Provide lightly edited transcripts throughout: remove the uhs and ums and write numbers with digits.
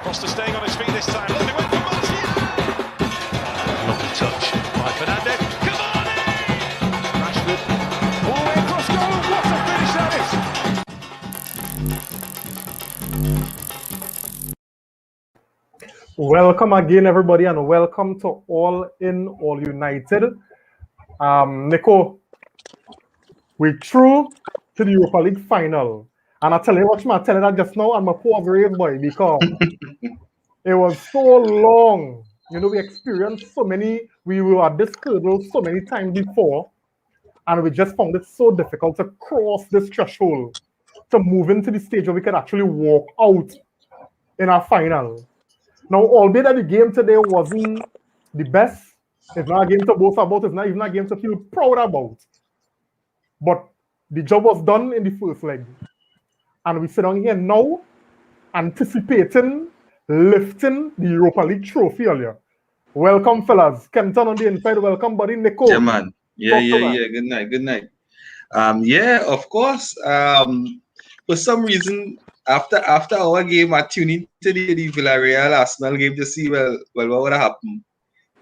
Costa staying on his feet this time. Lovely win from Martial. Lovely touch by Fernandez. Cavani! Rashford. All the way across goal. What a finish that is. Welcome again, everybody, and welcome to All In, All United. Nico, we through to the Europa League final. And I tell you what, I tell you that just now, I'm a poor brave boy, because it was so long. You know, we experienced so many, we were at this hurdle so many times before, and we just found it so difficult to cross this threshold, to move into the stage where we could actually walk out in our final. Now, albeit that the game today wasn't the best, it's not a game to boast about, it's not even a game to feel proud about. But the job was done in the first leg. And we sit down here now, anticipating lifting the Europa League trophy earlier. Welcome, fellas. Kenton on the inside. Welcome, buddy. Nico. Yeah, man. Yeah. Good night. Yeah, of course. For some reason, after our game, I tuned into the Villarreal Arsenal game to see what would happen,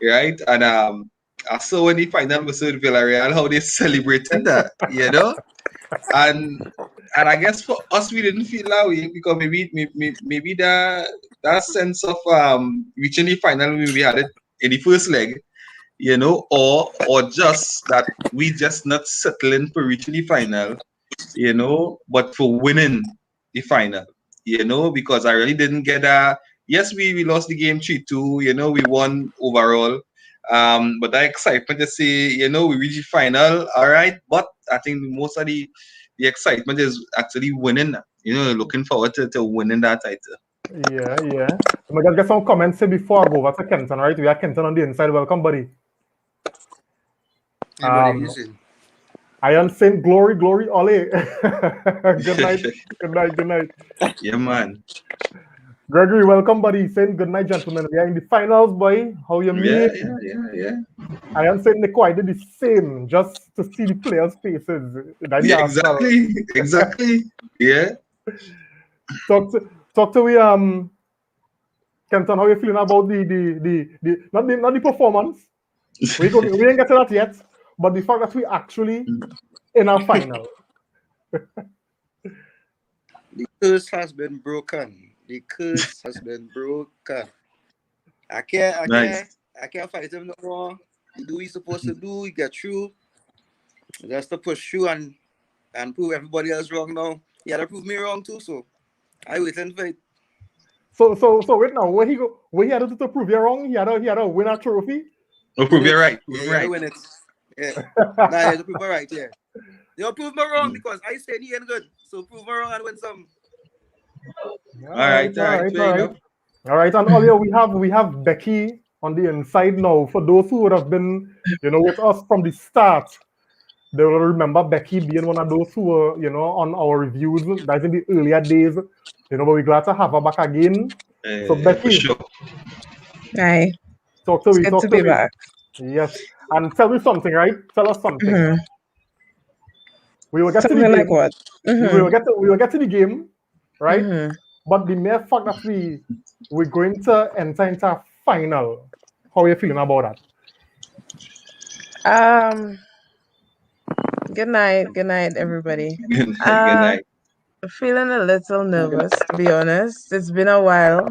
right? And I saw when the final was with Villarreal how they celebrated that, you know. And I guess for us we didn't feel that way because maybe that sense of reaching the final we had it in the first leg, you know, or just that we just not settling for reaching the final, you know, but for winning the final, you know, because I really didn't get yes, we lost the game 3-2, you know, we won overall. But that excitement to say, you know, we reached the final, all right. But I think most of the excitement is actually winning, you know, looking forward to winning that title. Yeah. I'm going to get some comments before I go over to Kenton, right? We have Kenton on the inside. Welcome, buddy. Ian saying glory, ole. Good night. Yeah, man. Gregory, welcome, buddy. Saying good night, gentlemen. We are in the finals, boy. How you mean? Yeah. I am saying Nico, I did the same just to see the players' faces. Yeah, exactly. Yeah. Talk to we Kenton, how you feeling about the not the performance? We ain't get to that yet, but the fact that we actually in our final. The curse has been broken. I can't fight him no more. You do what you're supposed to do, you get through. Just to push through and prove everybody else wrong now. He had to prove me wrong too, so I waiting for it. So wait now, where he had to do to prove you wrong? He had a win a trophy? Oh, prove you right. Yeah, win it. Yeah. Nah, you have to prove me right, yeah. You prove me wrong because I said he ain't good. So prove me wrong and win some. All right. All right, and earlier we have Becky on the inside now. For those who would have been, you know, with us from the start, they will remember Becky being one of those who were, you know, on our reviews. That's in the earlier days, you know. But we're glad to have her back again. So Becky, sure. Hi. Talk to me. Good to be back. Yes, and tell me something, right? Tell us something. Mm-hmm. We will get something to the game. Like what? Mm-hmm. We will get to the game, right? Mm-hmm. But the mere fact that we're going to enter into a final, how are you feeling about that? Good night, everybody. Good night. Feeling a little nervous, to be honest. It's been a while.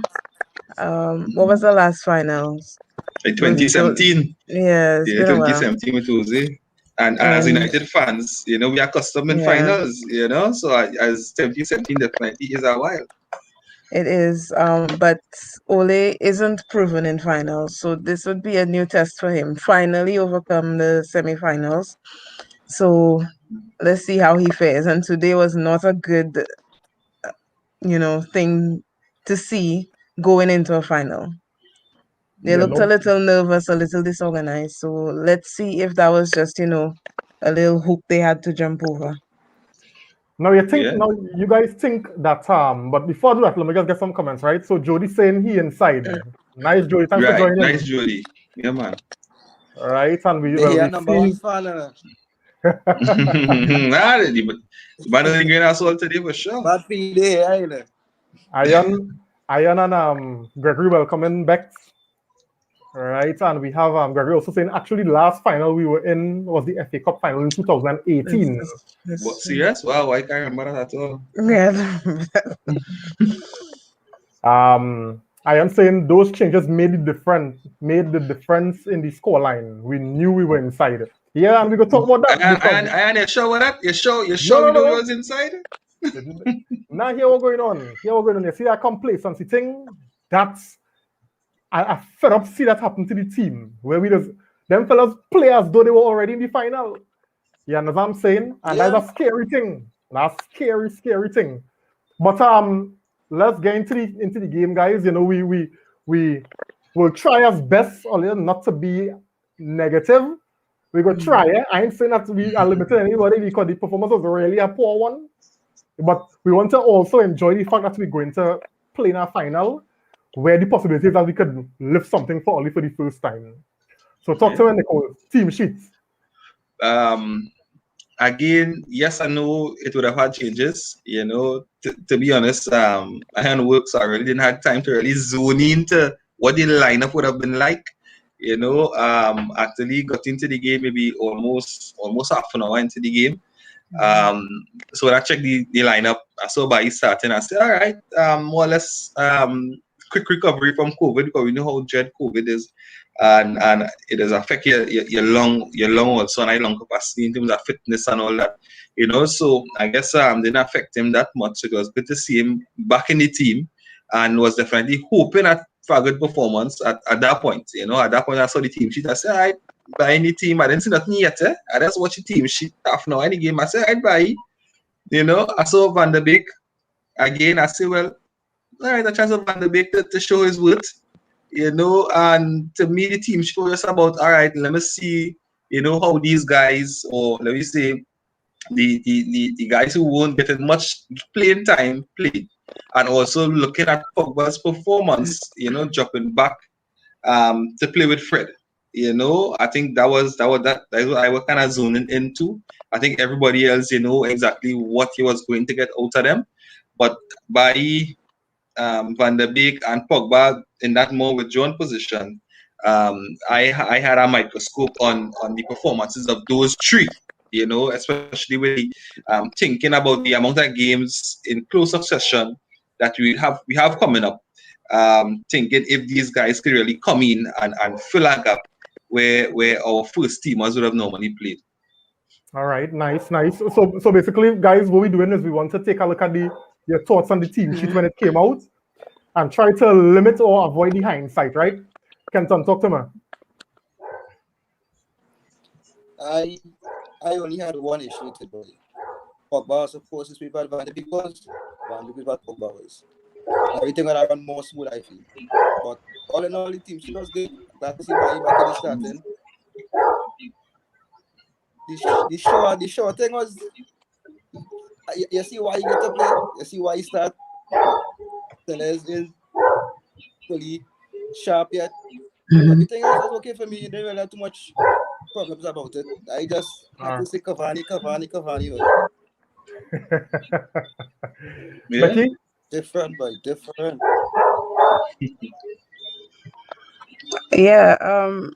What was the last finals? 2017. Yeah, it's been a while. 2017 with Jose. And as United fans, you know, we are accustomed in finals, you know, so as 2017 definitely is a while. It is, but Ole isn't proven in finals, so this would be a new test for him. Finally overcome the semi-finals. So let's see how he fares. And today was not a good, you know, thing to see going into a final. They looked a little nervous, a little disorganized. So let's see if that was just, you know, a little hoop they had to jump over. Now you guys think that but before I do that, let me just get some comments, right? So Jody saying he inside. Nice, Jody. Thanks for joining. Nice, Jody. Yeah, man. All right, and we number one fan. Man, assault today for sure. Bad for you there, Ian Ian and Gregory welcoming back. Right, and we have Gregory also saying actually the last final we were in was the FA Cup final in 2018. What, serious? Wow, I can't remember that at all. Yeah. I am saying those changes made the difference in the scoreline. We knew we were inside. Yeah, and we could talk about that. And you sure with that? You sure No. we know we was inside? Now here we're going on. You see that complacency thing? That's I fed up to see that happen to the team where we just them fellas play as though they were already in the final. You understand what I'm saying? And that's a scary thing. That's scary thing. But let's get into the game, guys. You know, we will try as best not to be negative. We go try it. I ain't saying that we are limited anybody because the performance was really a poor one. But we want to also enjoy the fact that we're going to play in a final where the possibility is that we could lift something for only for the first time. So talk to me, Nicole. Team sheets. Again, yes, I know it would have had changes. You know, to be honest, I hadn't worked, so I really didn't have time to really zone into what the lineup would have been like. You know, actually got into the game maybe almost half an hour into the game. So when I checked the lineup, I saw Bailly starting. I said, all right, more or less quick recovery from COVID because we know how dread COVID is. And it does affect your lung also and lung capacity in terms of fitness and all that, you know. So I guess didn't affect him that much. So it was good to see him back in the team, and was definitely hoping for a good performance at that point. You know, at that point I saw the team sheet. I said, all right, by any team. I didn't see nothing yet. I just watched the team sheet half an hour any game. I said, all right, bye. You know, I saw Van der Beek again. I said, well, all right, a chance of Van der Beek to show his worth. You know, and to me, the team show us about, all right, let me see, you know, how these guys, or let me say, the guys who won't get as much playing time played. And also looking at Pogba's performance, you know, dropping back to play with Fred. You know, I think that is what I was kind of zoning into. I think everybody else, you know, exactly what he was going to get out of them. But by Van der Beek and Pogba in that more withdrawn position, I had a microscope on the performances of those three. You know, especially with thinking about the amount of games in close succession that we have coming up. Thinking if these guys could really come in and fill a gap where our first teamers would have normally played. All right, nice. So basically, guys, what we're doing is we want to take a look at your thoughts on the team sheet when it came out and try to limit or avoid the hindsight, right? Kenton, talk to me. I only had one issue today. Pogba was supposed to speak about Van der Beek because Van der Beek was Pogba was. Everything would have run more smooth, I feel. But all in all, the team sheet was good. Glad to see Bailly back in the starting. The show thing was, you see why he get to play, you see why he start. Teles is fully sharp yet. Everything else was okay for me. You didn't really have too much problems about it. I just had to say Cavani. Yeah. Becky? Different, boy, different. Yeah,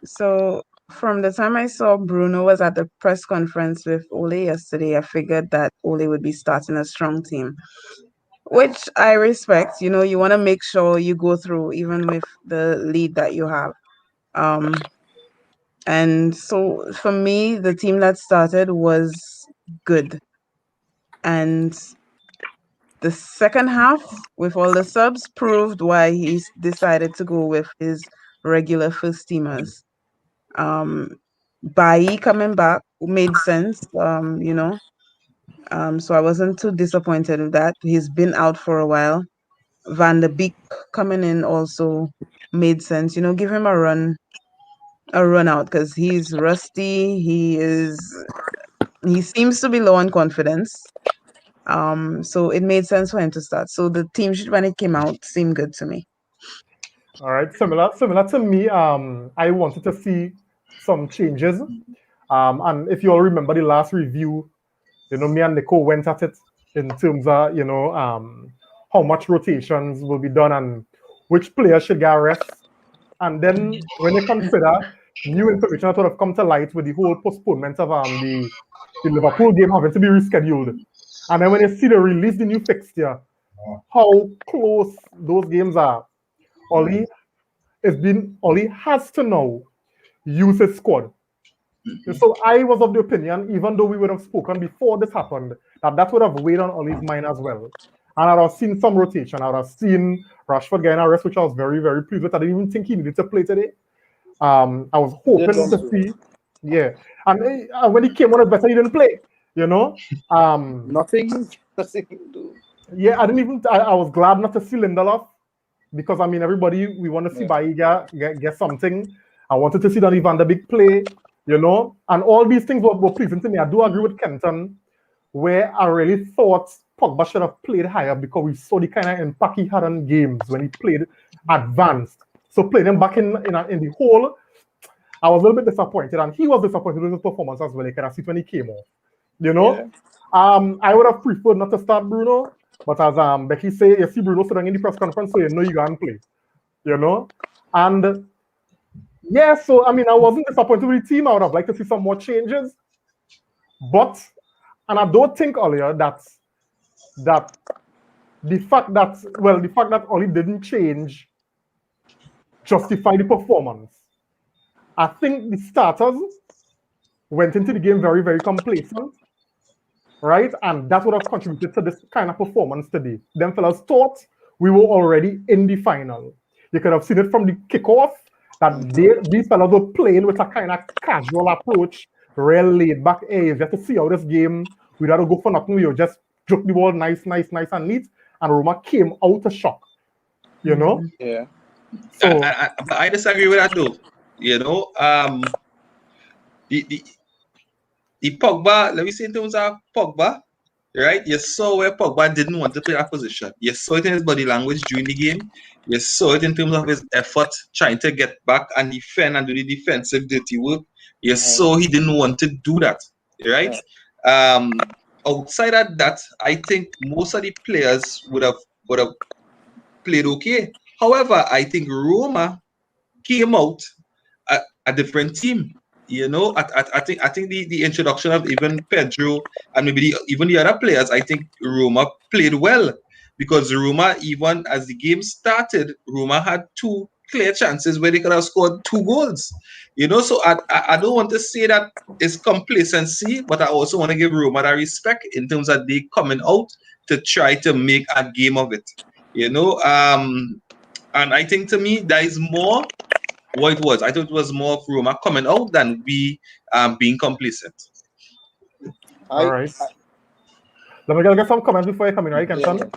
so from the time I saw Bruno was at the press conference with Ole yesterday, I figured that Ole would be starting a strong team, which I respect. You know, you want to make sure you go through even with the lead that you have. And so for me, the team that started was good. And the second half, with all the subs, proved why he decided to go with his regular first teamers. Bailly coming back made sense, you know. So I wasn't too disappointed with that. He's been out for a while. Van der Beek coming in also made sense. You know, give him a run out because he's rusty. He seems to be low on confidence. So it made sense for him to start. So the team sheet when it came out seemed good to me. All right, similar to me. I wanted to see some changes. And if you all remember the last review, you know, me and Nico went at it in terms of, you know, how much rotations will be done and which players should get rest. And then when they consider new information that would have come to light with the whole postponement of the Liverpool game having to be rescheduled. And then when they see they release the new fixture, how close those games are, Oli has to now use his squad. So I was of the opinion, even though we would have spoken before this happened, that would have weighed on Oli's mind as well. And I'd have seen some rotation. I'd have seen Rashford getting a rest, which I was very, very pleased with. I didn't even think he needed to play today. I was hoping to see, yeah. And when he came on, it's better he didn't play. Nothing to do. Yeah, I was glad not to see Lindelof because everybody, we want to see Bailly get something. I wanted to see Donny van der Beek play, and all these things were pleasing to me. I do agree with Kenton, where I really thought Pogba should have played higher because we saw the kind of impact he had on games when he played advanced. So playing him back in the hole, I was a little bit disappointed, and he was disappointed with his performance as well. You can see when he came off, I would have preferred not to start Bruno, but as Becky said, you see Bruno sitting in the press conference, so you know you can't play, and yeah, so I wasn't disappointed with the team. I would have liked to see some more changes, but I don't think earlier that the fact that Oli didn't change justify the performance. I think the starters went into the game very, very complacent, right? And that would have contributed to this kind of performance today. Them fellas thought we were already in the final. You could have seen it from the kickoff that these fellas were playing with a kind of casual approach, real laid back. Hey, you have to see how this game, we got to go for nothing. We just took the ball nice and neat, and Roma came out of shock. Yeah. So I disagree with that though. The Pogba, let me say in terms of Pogba, right? You saw where Pogba didn't want to play that position. You saw it in his body language during the game. You saw it in terms of his effort trying to get back and defend and do the defensive dirty work. You saw he didn't want to do that, right? Outside of that, I think most of the players would have played okay. However, I think Roma came out a different team. I think the introduction of even Pedro and maybe even the other players, I think Roma played well because Roma, even as the game started, Roma had 2 clear chances where they could have scored 2 goals. So I don't want to say that it's complacency, but I also want to give Roma that respect in terms of they coming out to try to make a game of it. And I think to me that is more what it was. I thought it was more of Roma coming out than we being complacent. All right. Let me get some comments before you come in, right, Kenton?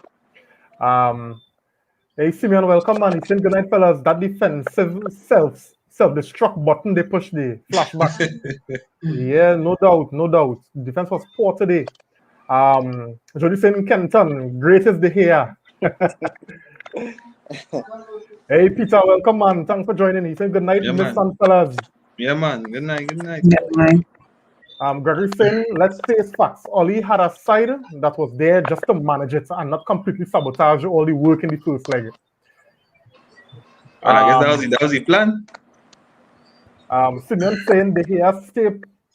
Hey, Simeon, welcome, man. He's saying good night, fellas. That defensive self-destruct button they push the flashback. Yeah, no doubt. Defense was poor today. Jody saying Kenton, greatest the hair. Hey, Peter, welcome, man. Thanks for joining. He said good night, Miss Sun, fellas. Yeah, man. Good night. Gregory saying, let's face facts. Oli had a side that was there just to manage it and not completely sabotage all the work in the first leg. I guess that was the plan. Simeon saying they here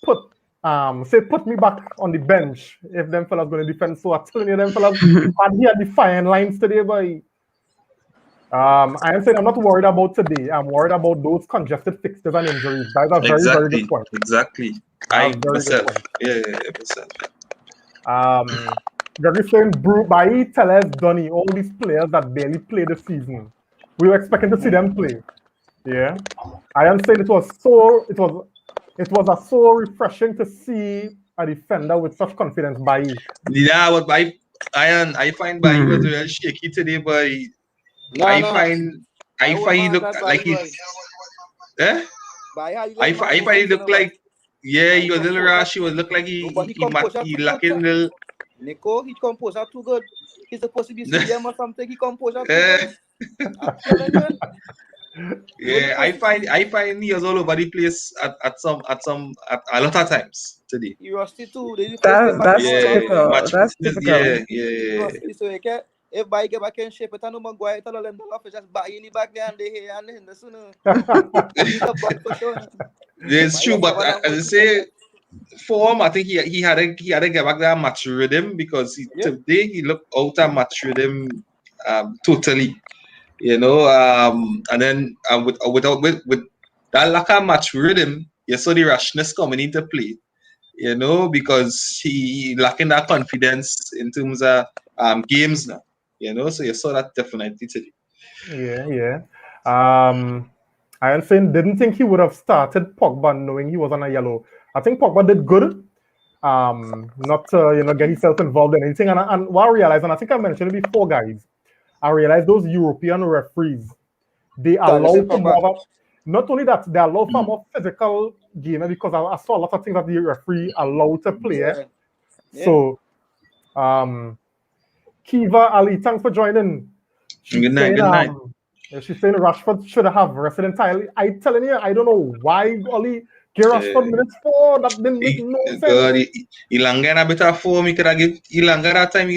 put me back on the bench if them fellas going to defend. So I'm telling you, them fellas had here the fine lines today, boy. I am saying I'm not worried about today. I'm worried about those congested fixtures and injuries. That's a very, very good point. Exactly. I myself. Yeah. Gregory saying Bailly, Tellez, Donny, all these players that barely played the season. We were expecting to see them play. Yeah. I am saying it was so refreshing to see a defender with such confidence, Bailly. Yeah, but I find Bailly was really shaky today, but I find he looked like he's I find he looked like he was a little rash. He was look like he lacking a little. Nico, he composed out too good. He's supposed to be CM or something. He composed out too good. Yeah, I find he was all over the place at a lot of times today. He rusty too. That's typical. Yeah. That's typical. Yeah. So if Bayi get back in shape, it's no Maguire, it's Lindelof, it's just Bayi in the back there and they here and Henderson. He's a bug for sure. It's true, but as I say, form, I think he had to get back that match rhythm because today he looked out of match rhythm totally. You know, and then with that lack of match rhythm, you saw the rashness coming into play. You know, because he lacking that confidence in terms of games now. You know, so you saw that definitely today. Yeah. I didn't think he would have started Pogba knowing he was on a yellow. I think Pogba did good. Not to get himself involved in anything. And what I realized, and I think I mentioned it before, guys, I realized those European referees, they allow for more. Not only that, they allow for more physical game because I saw a lot of things that the referee allowed to play. Yeah. So, Kiva Ali, thanks for joining. Good night. She's saying Rashford should have rested entirely. I'm telling you, I don't know why Ali gave Rashford minutes for. That didn't make no sense. God, Ilanga a better form. He could have given Ilanga that time.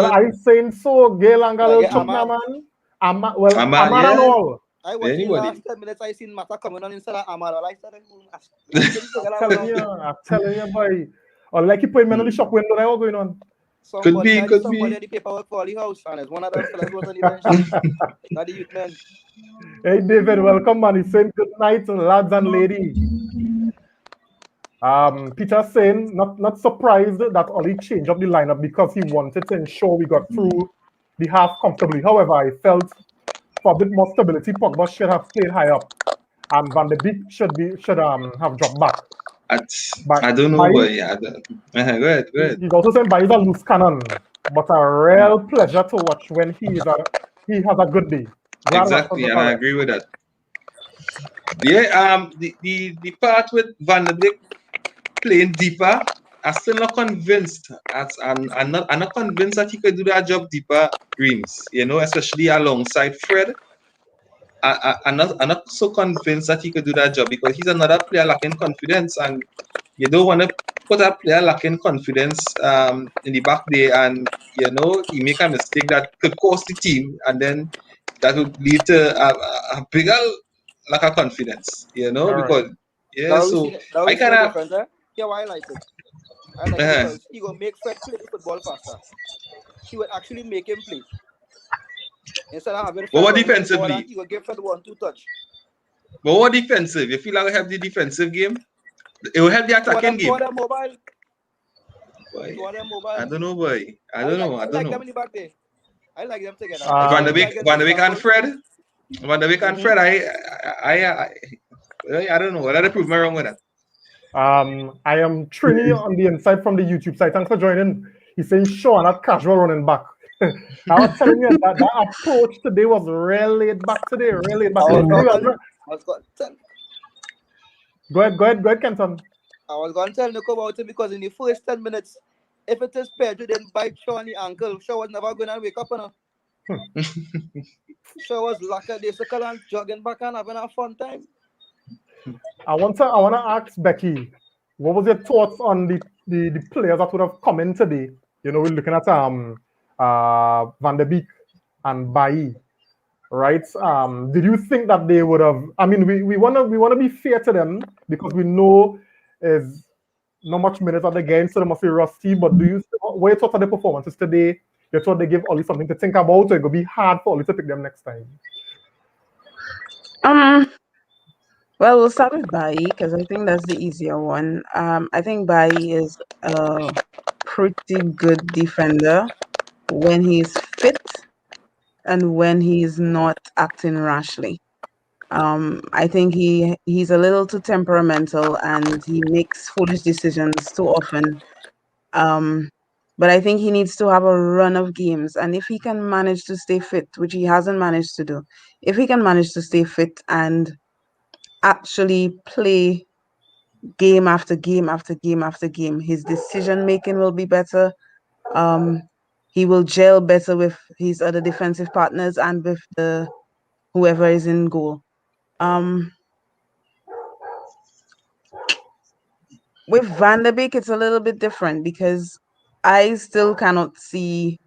I'm saying so. Ilanga little chupna man. Amad and all. I watched the last 10 minutes. I seen Mata coming on instead of Amad. I'm telling you, boy. Or like you put men on the shop window. What's going on? Somebody had the paperwork for the house, and it's one of them fellas was on the bench. Not the youth man. Hey David, welcome man. He's saying good night, lads and ladies. Peter saying not surprised that Oli changed up the lineup because he wanted to ensure we got through the half comfortably. However, I felt for a bit more stability, Pogba should have played high up, and Van de Beek should have dropped back. I don't know, but yeah, go ahead. He's also saying Bayi's a loose cannon, but a real pleasure to watch when he has a good day. Exactly, and I agree with that. Yeah, the part with Van de Beek playing deeper, I'm still not convinced. I'm not convinced that he could do that job deeper, Reams. You know, especially alongside Fred. I'm not so convinced that he could do that job because he's another player lacking confidence, and you don't want to put a player lacking confidence in the back there, and you know he make a mistake that could cost the team, and then that would lead to a bigger lack of confidence. You know, because I kind of why I like it. I like it because he gonna make Fred play the football faster. He would actually make him play. Instead of having what defensively? He will give Fred 1-2 touch. But what defensive? You feel like we have the defensive game? It will help the attacking game. Mobile. I don't know, boy. I don't know. I like them in the back there. I like them together. Van de Beek and Fred. Van de Beek and Fred. I don't know. What I prove me wrong with that? I am Trini on the inside from the YouTube site. Thanks for joining. He's saying sure, not casual running back. I was telling you that approach today was real laid back today. Go ahead, Kenton. I was going to tell Nico about it because in the first 10 minutes, if it is Pedro didn't bite Shaw on the ankle, Shaw was never going to wake up. Shaw was lucky they circle and jogging back and having a fun time. I want to ask Becky, what was your thoughts on the players that would have come in today? You know, we're looking at Van de Beek and Bailly, right? Did you think that they would have? I mean, we want to be fair to them because we know is not much minutes at the game, so they must be rusty. But what you thought of the performances today? You thought they give Oli something to think about, or it could be hard for Oli to pick them next time? Well, we'll start with Bailly because I think that's the easier one. I think Bailly is a pretty good defender when he's fit and when he's not acting rashly. I think he's a little too temperamental and he makes foolish decisions too often. But I think he needs to have a run of games, and if he can manage to stay fit, which he hasn't managed to do, if he can manage to stay fit and actually play game after game after game after game, his decision making will be better. He will gel better with his other defensive partners and with whoever is in goal. With Van de Beek, it's a little bit different because I still cannot see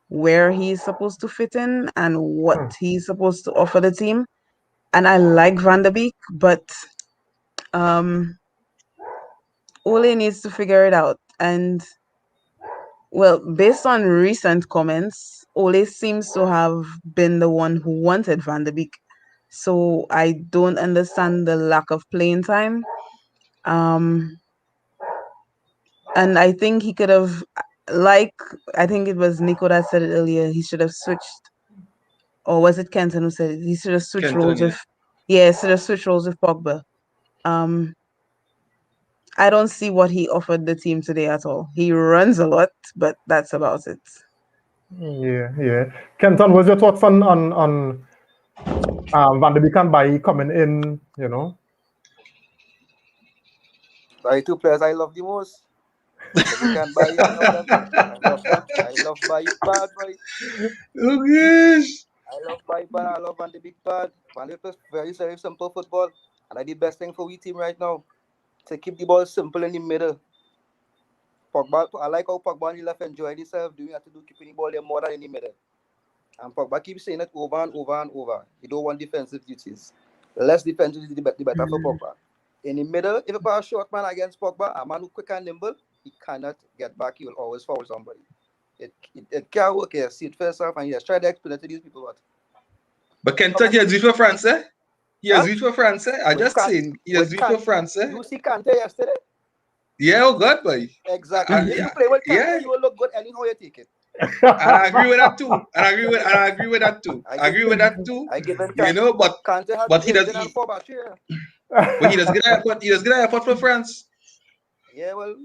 where he's supposed to fit in and what he's supposed to offer the team. And I like Van de Beek, but Ole needs to figure it out. And well, based on recent comments, Ole seems to have been the one who wanted Van de Beek. So I don't understand the lack of playing time. And I think he could have, like, I think it was Nico that said it earlier, he should have switched, or was it Kenton who said it? He should have switched roles with, should have switched roles with Pogba. I don't see what he offered the team today at all. He runs a lot, but that's about it. Yeah. Kenton, what's your thoughts on Van de Beek and Bailly coming in, you know? Bailly, two players I love the most. Can Bailly, I love them. I love Bailly bad, right? Oh gosh. I love Bailly bad. I love Van de Beek bad. Van de Beek plays very, very simple football. And I the best thing for we team right now. To keep the ball simple in the middle. Pogba, I like how Pogba on the left enjoying himself, doing have to do keeping the ball there more than in the middle. And Pogba keeps saying it over and over and over. He don't want defensive duties. Less defensive duties, the better for Pogba. In the middle, if you put a short man against Pogba, a man who quick and nimble, he cannot get back. He will always foul somebody. It can't work here. See it first off, and he has tried to explain it to these people. But Kenta, he has reached for France, eh? He has reached for France, eh? I just saying, he has reached for France, eh? You see Kante yesterday? Yeah, oh God, boy. Exactly. If you play with Kante, you will look good anyhow you take it. And I agree with that too. I agree with that too. I give him Kante, you know, but he does but he does get an effort for France. Yeah, well,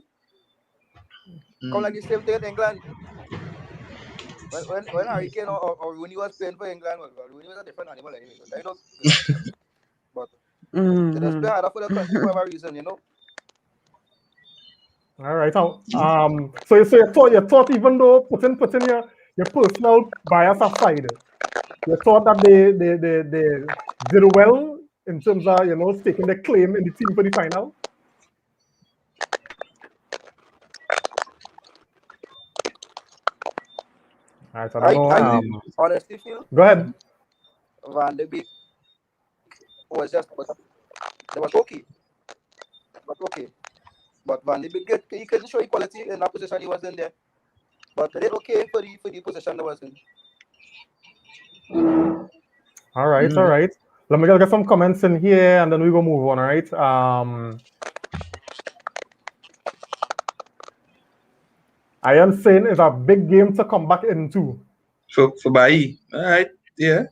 come like the same thing in England. When Harry Kane or Rooney was playing for England, Rooney was a different animal anyway. I know, but they just play harder for the country for whatever reason, you know. All right. So you thought even though putting your personal bias aside, you thought that they did well in terms of, you know, taking the claim in the team for the final. All right, I honestly feel. Go ahead. Van de Beek was just, they was okay. But Van de Beek, he couldn't show equality in that position he was in there. But they did okay for the position that was in. All right. Let me get some comments in here, and then we go move on. All right. I am saying it's a big game to come back into. For Bailly. All right. Yeah.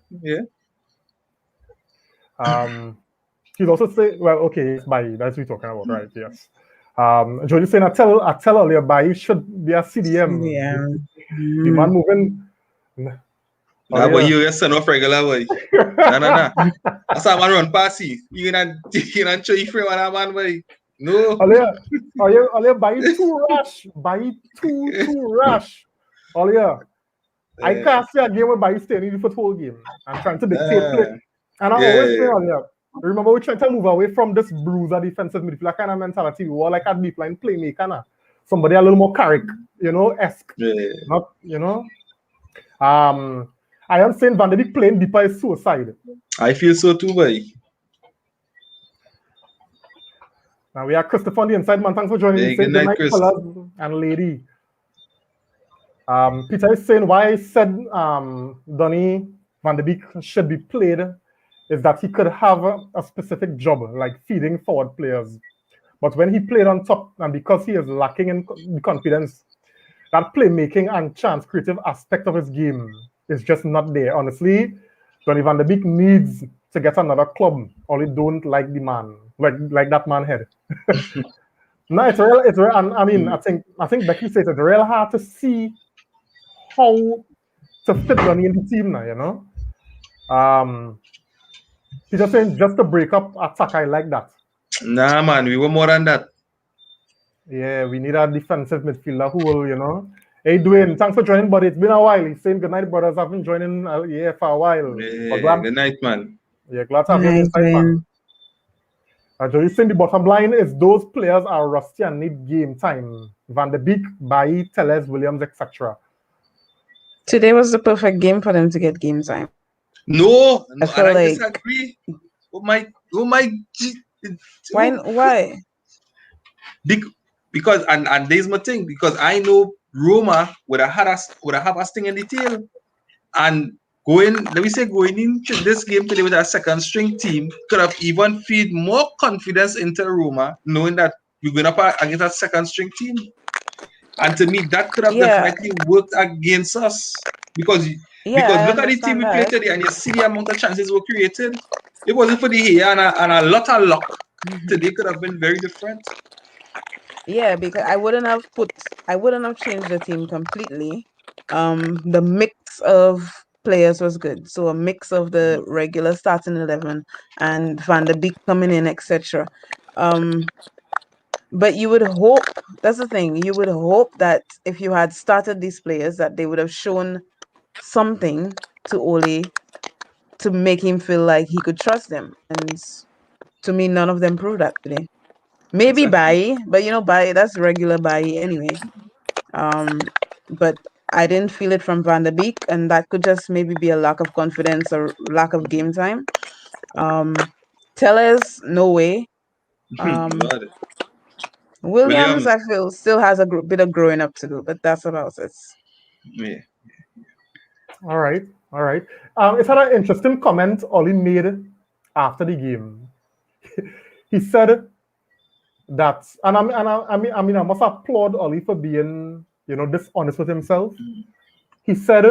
He's also saying, well, okay, it's Bailly. That's what we're talking about, right? Yes. Jody saying, I tell earlier, Bailly should be a CDM. The man moving. But you send off regular boy. No. That's how man run past you. You can show you free one man boy. No. Earlier, Bailly too rash. Bailly too rash. Earlier. I can't see a game where Bailly staying in the football game and trying to dictate play. And I always say earlier, remember we're trying to move away from this bruiser defensive midfielder kind of mentality. We were like a deep line playmaker now. Somebody a little more character, you know, esque. Yeah. Not, you know. I am saying Van de Beek playing deeper is suicide. I feel so too, boy. Now we are Christopher on the inside, man. Thanks for joining me. Good night, Chris. And lady. Peter is saying why I said Donny Van de Beek should be played is that he could have a specific job, like feeding forward players. But when he played on top, and because he is lacking in the confidence, that playmaking and chance creative aspect of his game is just not there. Honestly, Donny Van de Beek needs to get another club, or he don't like the man, like that man head. No, it's real. And I mean, I think Becky says it's real hard to see how to fit Donny in the team now, you know. He's just saying just to break up attack. I like that. Nah, man, we were more than that. Yeah, we need a defensive midfielder who will, you know. Hey, Dwayne, thanks for joining, but it's been a while. He's saying good night, brothers. I've been joining for a while. Yeah, good night, man. Yeah, glad to have you inside, man. He's saying the bottom line is those players are rusty and need game time. Van de Beek, Bailly, Telles, Williams, etc. Today was the perfect game for them to get game time. No, I and feel I like disagree. Oh my, why? because and there's my thing, because I know Roma would have a sting in the tail, and going into this game today with a second string team could have even feed more confidence into Roma, knowing that we're going up against a second string team. And to me, that could have Yeah, definitely worked against us, because I look at the team understand we played that. today, and you see the amount of chances were created. It wasn't for the hair and a lot of luck. Today could have been very different. Yeah, because I wouldn't have changed the team completely. The mix of players was good. So a mix of the regular starting 11 and Van der Beek coming in, etc. But you would hope, that's the thing, you would hope that if you had started these players, that they would have shown something to Ole to make him feel like he could trust them. And to me, none of them proved that today. Maybe Exactly. Bailly, but Bailly, that's regular Bailly anyway. But I didn't feel it from Van der Beek, and that could just maybe be a lack of confidence or lack of game time. Tellers, no way. God. Williams, Williams. I feel, still has a bit of growing up to do, but that's about it. Yeah. All right, all right. It's had an interesting comment Ollie made after the game. He said that, and I must applaud Ollie for being, dishonest with himself. He said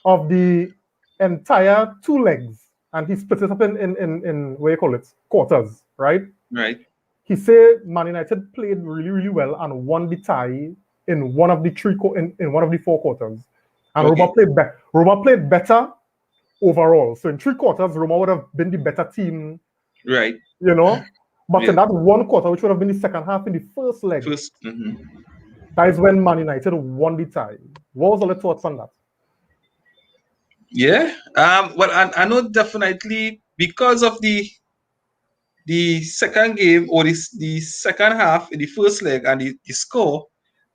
of the entire two legs, and he split it up in what you call it, quarters, right? Right. He said Man United played really, really well and won the tie in one of the in one of the four quarters. And Okay. Roma played better overall. So in three quarters, Roma would have been the better team, Right. But Yeah. in that one quarter, which would have been the second half in the first leg, First. that is when Man United won the tie. What was all the thoughts on that? Yeah. Well, I know definitely because of the second game, or the second half in the first leg, and the score,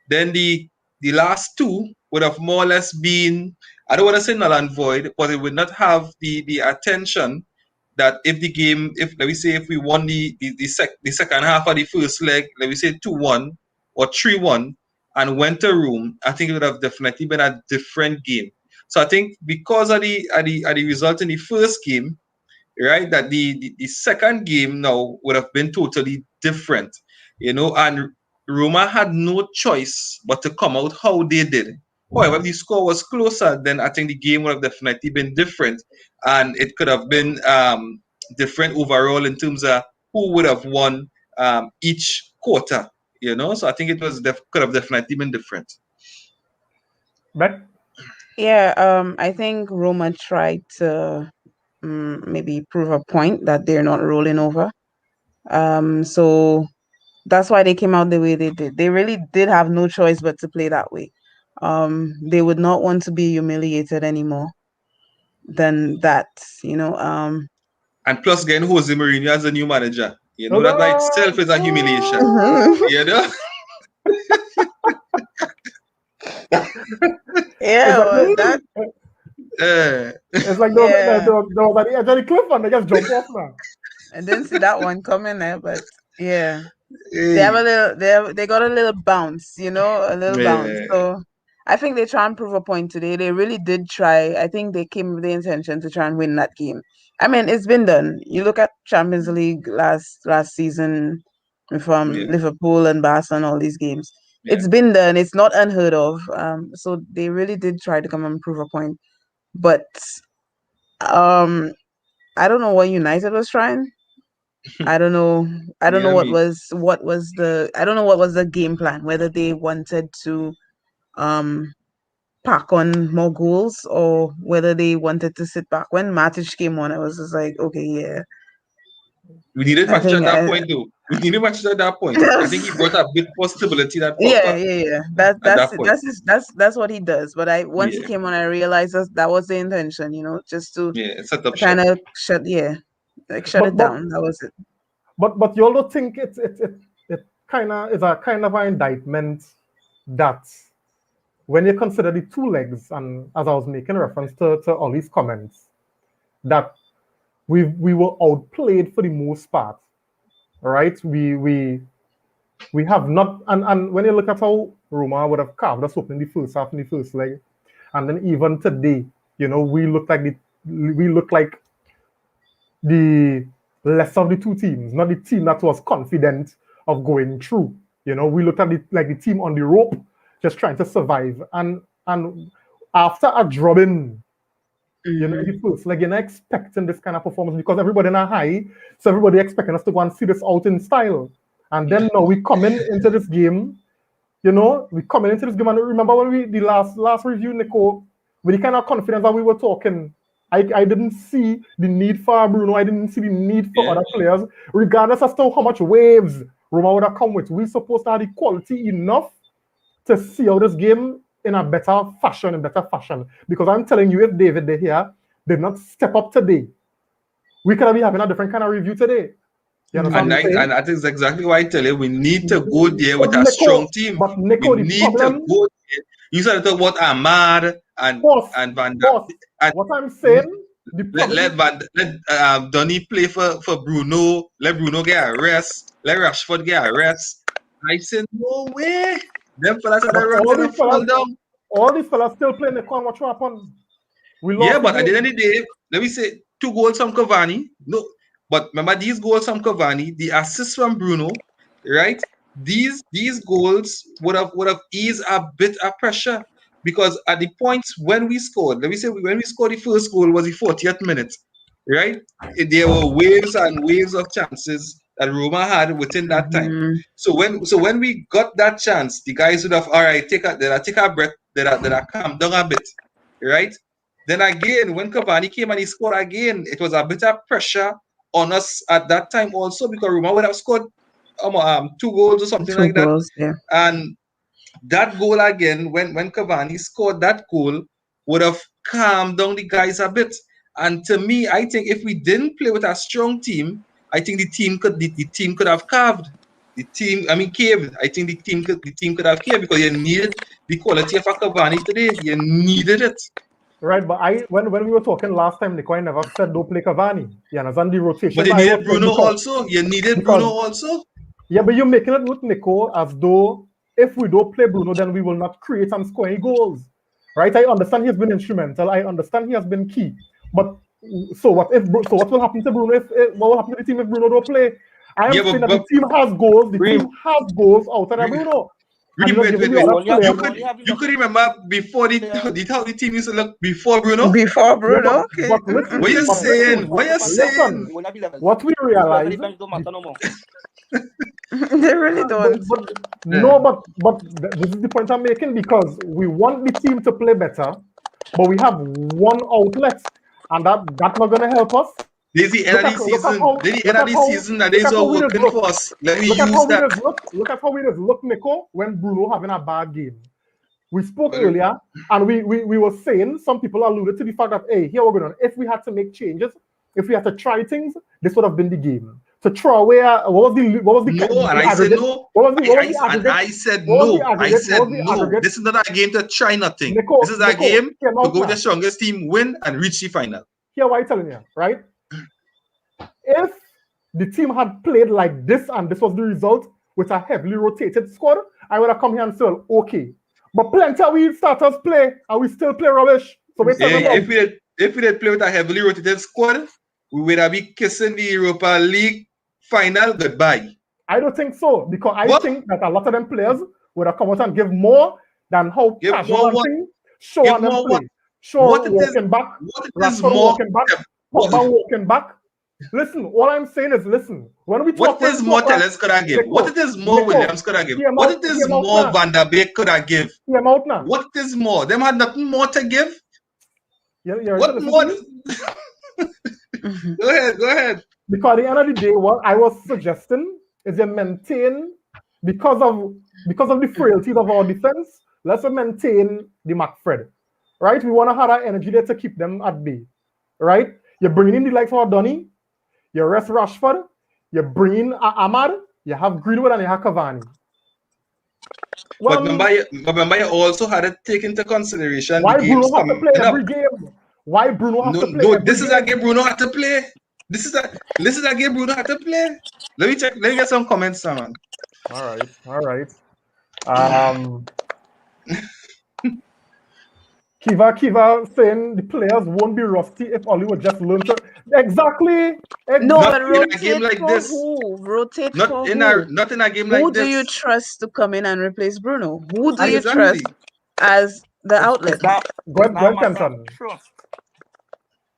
then the last two would have more or less been, I don't want to say null and void, but it would not have the attention that if let me say if we won the second half of the first leg, let me say 2-1 or 3-1, and went to Rome, I think it would have definitely been a different game. So I think because of the result in the first game, right, that the second game now would have been totally different, and Roma had no choice but to come out how they did. However, if the score was closer, then I think the game would have definitely been different, and it could have been different overall in terms of who would have won each quarter. So I think it was could have definitely been different. But Yeah, I think Roma tried to maybe prove a point that they're not rolling over. So that's why they came out the way they did. They really did have no choice but to play that way. They would not want to be humiliated anymore than that, And plus, getting Jose Mourinho as a new manager, no, that by itself is a humiliation. You know. it's like that it's like yeah. there was at the edge of the cliff and they just jump off now. I didn't see that one coming there, but yeah. They have a little they got a little bounce, a little bounce. Yeah. So I think they try and prove a point today. They really did try. I think they came with the intention to try and win that game. I mean, it's been done. You look at Champions League last season from Yeah. Liverpool and Barca and all these games. Yeah. It's been done. It's not unheard of. So they really did try to come and prove a point. But I don't know what United was trying. I don't know. I don't know Yeah, me. I don't know what was the game plan, whether they wanted to um pack on more goals or whether they wanted to sit back. When Matic came on, I was just like, okay, yeah. We needed I Matic think at that point, though. We needed Matic at that point. I think he brought a bit more stability that yeah. at that point. That's what he does. But once he Yeah. came on, I realized that was the intention, just to Yeah, set up kind shop. of shut it But down. That was it. but you all don't think it kind of is a kind of an indictment that when you consider the two legs, and as I was making reference to Ollie's comments, that we were outplayed for the most part, right? We have not, and when you look at how Roma would have carved us up in the first half, in the first leg, and then even today, you know, we look like the less of the two teams, not the team that was confident of going through. You know, we looked at it like the team on the rope, just trying to survive. And after a drubbing, you know, the first, like, you're not expecting this kind of performance because everybody in a high, so everybody expecting us to go and see this out in style. And then now we coming into this game, you know, we coming into this game, and remember when the last review, Nico, with the kind of confidence that we were talking, I didn't see the need for Bruno. I didn't see the need for other players, regardless as to how much waves Roma would have come with. We're supposed to have the quality enough to see out this game in a better fashion, Because I'm telling you, if David De Gea did not step up today, we could have been having a different kind of review today. You understand? And that is exactly why I tell you, we need to go there with a strong team. But Nico, we need to go there. You started talking about Ahmad and Van Dijk. What I'm saying, let Donny play for Bruno. Let Bruno get a rest. Let Rashford get a rest. I said, no way. Them fellas are running fall down. All these fellas still playing the corner. What happened? We lost. But at the end of the day, let me say 2 goals from Cavani. No, but remember these goals from Cavani, the assist from Bruno, right? These goals would have eased a bit of pressure, because at the points when we scored, let me say when we scored the first goal was the 40th minute, right? There were waves and waves of chances that Roma had within that time. So when we got that chance, the guys would have take a breath, that calm down a bit, right? Then again, when Cavani came and he scored again, it was a bit of pressure on us at that time also, because Roma would have scored 2 goals or something like that. Yeah. And that goal again, when Cavani scored that goal, would have calmed down the guys a bit. And to me, I think if we didn't play with a strong team, I think the team could have caved. Caved. I think the team could have caved, because you needed the quality of a Cavani today. You needed it. Right, but when we were talking last time, Nico, I never said don't play Cavani. You understand the rotation? But you needed Bruno also. You needed Bruno also. Yeah, but you're making it with Nico as though if we don't play Bruno, then we will not create and score any goals. Right? I understand he has been instrumental. I understand he has been key. But so what will happen to Bruno what will happen to the team if Bruno don't play? I am saying that the team has goals. The team has goals outside of Bruno. Wait. You could remember before how the team used to look before Bruno? Before Bruno? Okay. But listen, what you saying? What we realize... They really don't. But this is the point I'm making, because we want the team to play better, but we have one outlet, and that's not going to help us. This is the end of the season. That is all working for us. Let me use that. Look at how we just look, Nico, when Bruno having a bad game. We spoke earlier, and we were saying, some people alluded to the fact that, hey, here we're going on. If we had to make changes, if we had to try things, this would have been the game. To throw away, what was the no, and I said no. I said no. This is not a game to try nothing. This is a game to go with the strongest team, win, and reach the final. Here, what I'm telling you, right? If the team had played like this and this was the result with a heavily rotated squad, I would have come here and said, okay. But plenty of we starters play, and we still play rubbish. So if we did play with a heavily rotated squad, we would have been kissing the Europa League final goodbye. I don't think so, because I think that a lot of them players would have come out and give more than how casual and thing. Show on them play. Show walking back. Rashford walking back. Pogba walking back. Listen, all I'm saying is, listen. When we talk, what is more Tellez could I give? What is more Williams could I give? What is more Van der Beek could I give? What is more? Them had nothing more to give. What more? Go ahead. Because at the end of the day, what I was suggesting is to maintain, because of the frailties of our defense, let's maintain the McFred. Right? We want to have that energy there to keep them at bay. Right? You're bringing in the likes of Donny, you rest Rashford, you bring in Ahmad, you have Greenwood, and you have Cavani. But remember, you also had to take into consideration why the games Bruno have to play coming up. every game? Why Bruno have to play No, every this is game? a game Bruno had to play. This is a game Bruno had to play. Let me check. Let me get some comments, man. All right. Kiva saying the players won't be rusty if Oli would just learn to exactly. No, Not but in a rotate game like for this. who? Rotate Not for in who? not in a game like Who this. do you trust to come in and replace Bruno? Who do you Exactly. trust as the outlet? Go ahead, Kenton. Trust.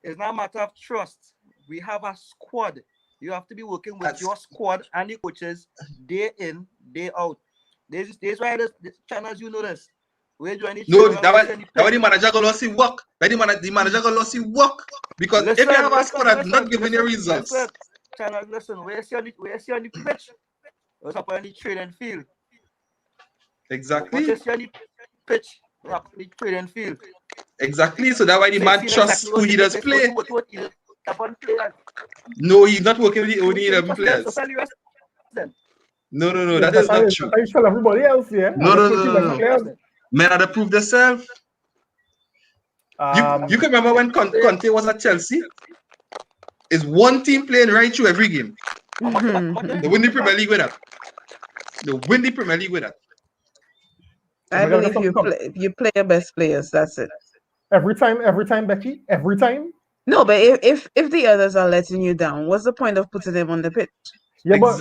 It's not a matter of trust. We have a squad. You have to be working with your squad and the coaches day in, day out. This why this channels, you know this. Where do I need No, that why the manager gonna see work. The manager gonna see work. Because if you have a squad that's not giving you results. Listen, where's your on the pitch? What's up on the training field? Exactly. What's on the pitch? Up the training field. Exactly. So that's why the man trusts who he does play. What No, he's not working with the only 11 players. No, that is not true. I tell everybody else, yeah. No. Men had to prove themselves. You can remember when Conte was at Chelsea? Is one team playing right through every game. They win the Premier League with that. I believe you play your best players. That's it. Every time, Becky. Every time. No, but if the others are letting you down, what's the point of putting them on the pitch? Yeah, but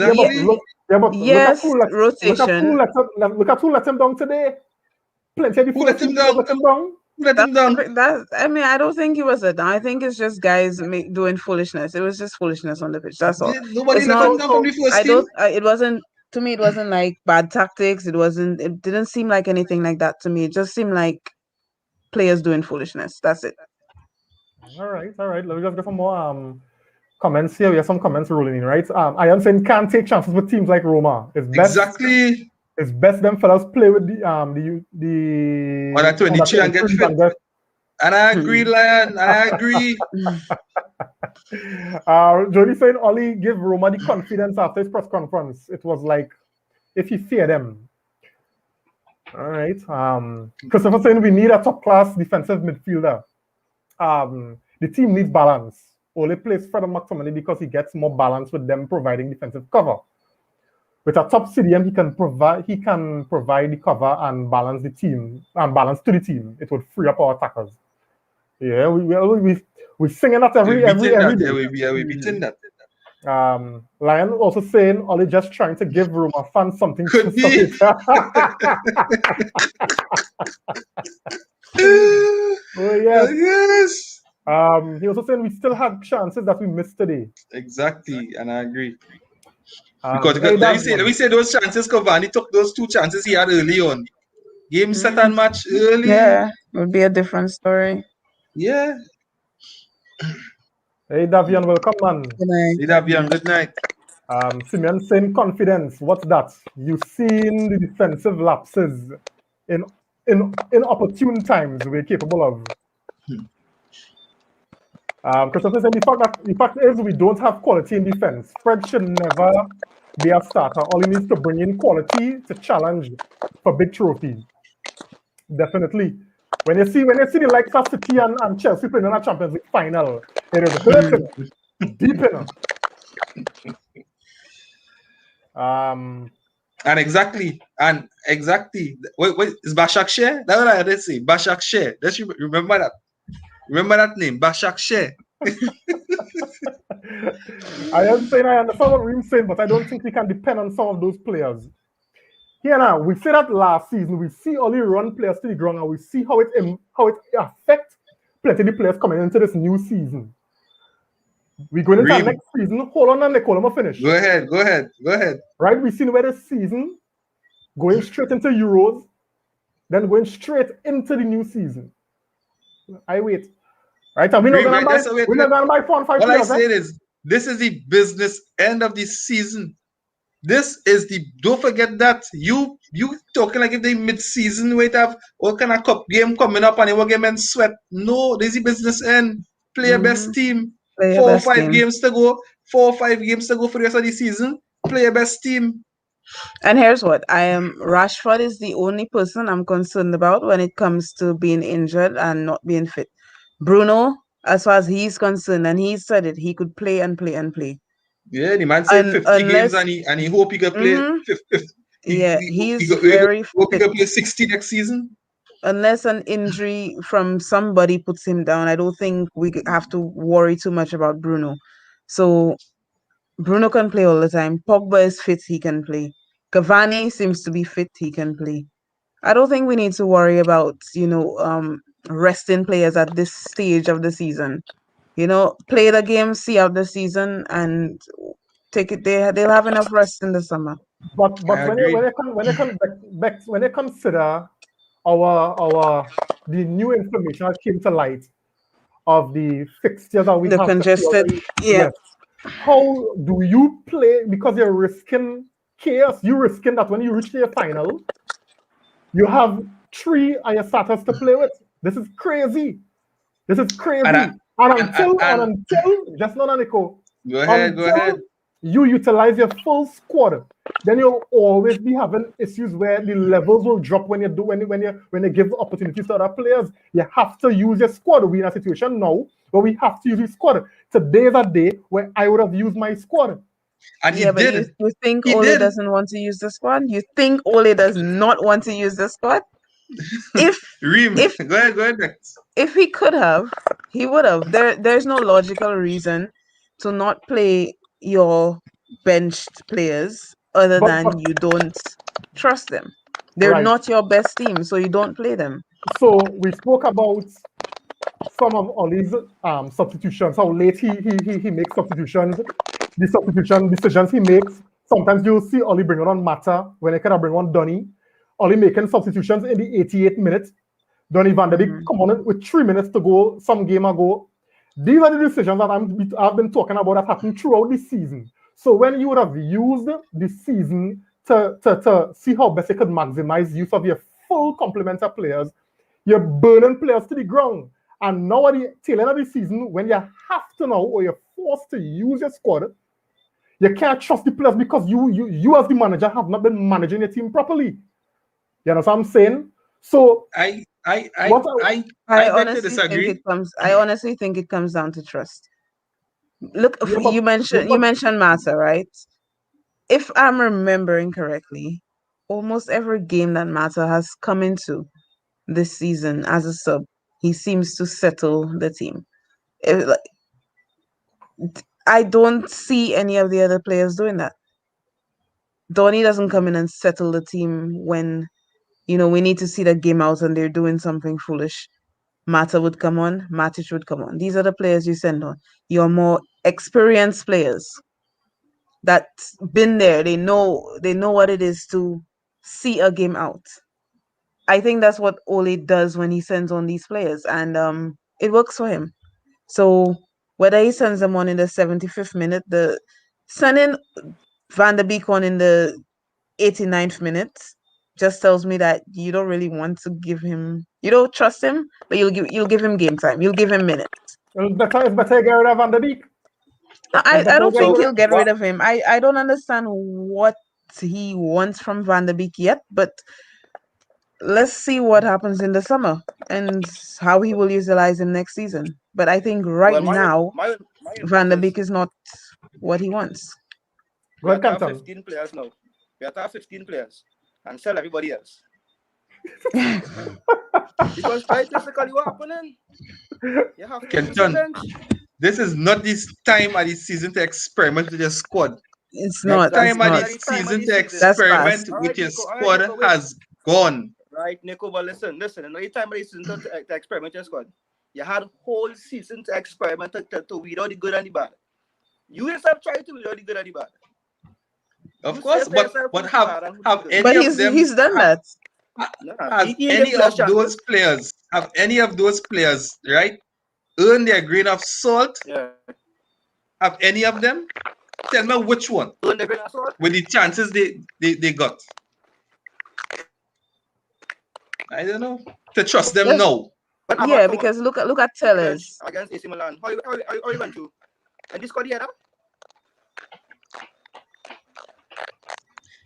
yes, rotation. Look at who let him down today. Plenty of people let him down. I mean, I don't think it was a down. I think it's just guys doing foolishness. It was just foolishness on the pitch. That's all. Nobody let him down from the first team. It wasn't. To me, it wasn't like bad tactics. It didn't seem like anything like that to me. It just seemed like players doing foolishness. That's it. All right. Let me just get some more comments here. We have some comments rolling in, right? Ian saying can't take chances with teams like Roma. It's best. Exactly. It's best them fellas play with the under 23 and get fit. And I agree, Lion. I agree. Jody saying Oli give Roma the confidence after his press conference. It was like if he feared them. All right. Christopher saying we need a top class defensive midfielder. The team needs balance. Ole plays Fred McTominay because he gets more balance with them providing defensive cover. With a top CDM, he can provide the cover and balance the team and balance to the team. It would free up our attackers. Yeah, we singing that every day. We beating that. Lion also saying Oli just trying to give Roma fans something could to be. Oh yes. Yes. He also saying we still have chances that we missed today. Exactly, and I agree. Because let me say those chances. Cavani took those 2 chances he had early on. Game set and match early. Yeah, it would be a different story. Yeah. Hey Davian, welcome man. Good night. Hey Davian, good night. Simeon saying confidence. What's that? You've seen the defensive lapses in opportune times we're capable of. Christopher said the fact is we don't have quality in defense. Fred should never be a starter. All he needs to bring in quality to challenge for big trophies. Definitely. When you see the likes of City and Chelsea playing in a Champions League final, it is hurting deep enough. And exactly. Wait, is Bashak Share? That's what I did say. Bashak Share. Let's remember that. Remember that name, Bashak Share. I understand what Reem's saying, but I don't think we can depend on some of those players. Here now, we said that last season, we see Oli run players to the ground, and we see how it affects plenty of the players coming into this new season. We're going into our next season. Hold on, and Nicole, I'm finish. Go ahead. Right, we've seen where this season going straight into Euros, then going straight into the new season. I wait. Right, and we're not going to buy 4 and 5 What players. I said is, this is the business end of the season. Don't forget that you talking like if they mid-season wait have what kind of cup game coming up and they will get men sweat. No, this is the business end. Play your best team. 4 or 5 games to go. 4 or 5 games to go for the rest of the season. Play your best team. And here's what Rashford is the only person I'm concerned about when it comes to being injured and not being fit. Bruno, as far as he's concerned, and he said it, he could play and play and play. Yeah, the man said 50 games and he hope he can play 50. He's We very hope he fit. can play 60 next season. Unless an injury from somebody puts him down, I don't think we have to worry too much about Bruno. So Bruno can play all the time. Pogba is fit, he can play. Cavani seems to be fit, he can play. I don't think we need to worry about, resting players at this stage of the season. Play the game, see out the season, and take it. They'll have enough rest in the summer. But I agree. when you consider the new information that came to light of the fixtures that we The have congested, yes. How do you play? Because you're risking chaos. You're risking that when you reach the final, you have 3 of your starters to play with. This is crazy. This is crazy. And until just not Nico. Go ahead. You utilize your full squad, then you'll always be having issues where the levels will drop when you give opportunities to other players. You have to use your squad. We're in a situation now where we have to use your squad. Today's a day where I would have used my squad. And but you think Ole doesn't want to use the squad? You think Ole does not want to use the squad? Go ahead. If he could have, he would have. There's no logical reason to not play your benched players other than you don't trust them. They're not your best team, so you don't play them. So we spoke about some of Ole's substitutions, how late he makes substitutions, the substitution decisions he makes. Sometimes you'll see Ole bring on Mata when he could have bring on Donny. Ole making substitutions in the 88th minute. Donny van de Beek come on with 3 minutes to go some game ago. These are the decisions that I've been talking about that happened throughout the season. So when you would have used the season to see how best you could maximize use of your full complement of players, you're burning players to the ground. And now at the tail end of the season, when you have to now, or you're forced to use your squad, you can't trust the players because you as the manager have not been managing your team properly. You know what I'm saying? So I honestly think it comes down to trust. Look, you mentioned Mata, right? If I'm remembering correctly, almost every game that Mata has come into this season as a sub, he seems to settle the team. I don't see any of the other players doing that. Donny doesn't come in and settle the team when, we need to see the game out and they're doing something foolish. Mata would come on, Matic would come on. These are the players you send on. You're more experienced players that's been there. They know what it is to see a game out. I think that's what Ole does when he sends on these players, and it works for him. So whether he sends them on in the 75th minute, sending Van der Beek on in the 89th minute just tells me that you don't really want to give him, you don't trust him, but you'll give him game time. You'll give him minutes. It's better get rid of Van der Beek. I don't think he'll get rid of him. I don't understand what he wants from Van der Beek yet, but let's see what happens in the summer and how he will utilize him next season. But I think now, Van der Beek is not what he wants. We have to have 15 players now. We have to have 15 players and sell everybody else. Because statistically what happening? You have to this is not this time of the season to experiment with your squad. It's not. Time of the season to experiment with your squad has gone. Right, Nico, but listen. Another time of the season to experiment with your squad. You had a whole season to experiment to weed out the good and the bad. You yourself tried to weed out the good and the bad. Of course, but have any of them? He's done that. Have any of those players, right, earned their grain of salt? Yeah. Have any of them? Tell me which one. Earned their grain of salt? With the chances they got. I don't know. To trust them now. Yeah, because look at Tellers. Against AC Milan. How you went to? And this squad here?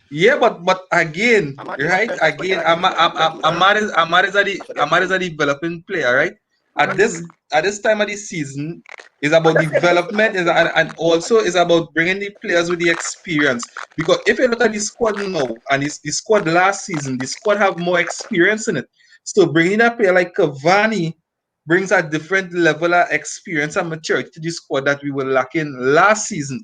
Yeah, but again, right? Again, Ahmad is a developing player, right? At this time of the season, is about development and also is about bringing the players with the experience. Because if you look at the squad now and the squad last season, the squad have more experience in it. So bringing a player like Cavani brings a different level of experience and maturity to the squad that we were lacking last season,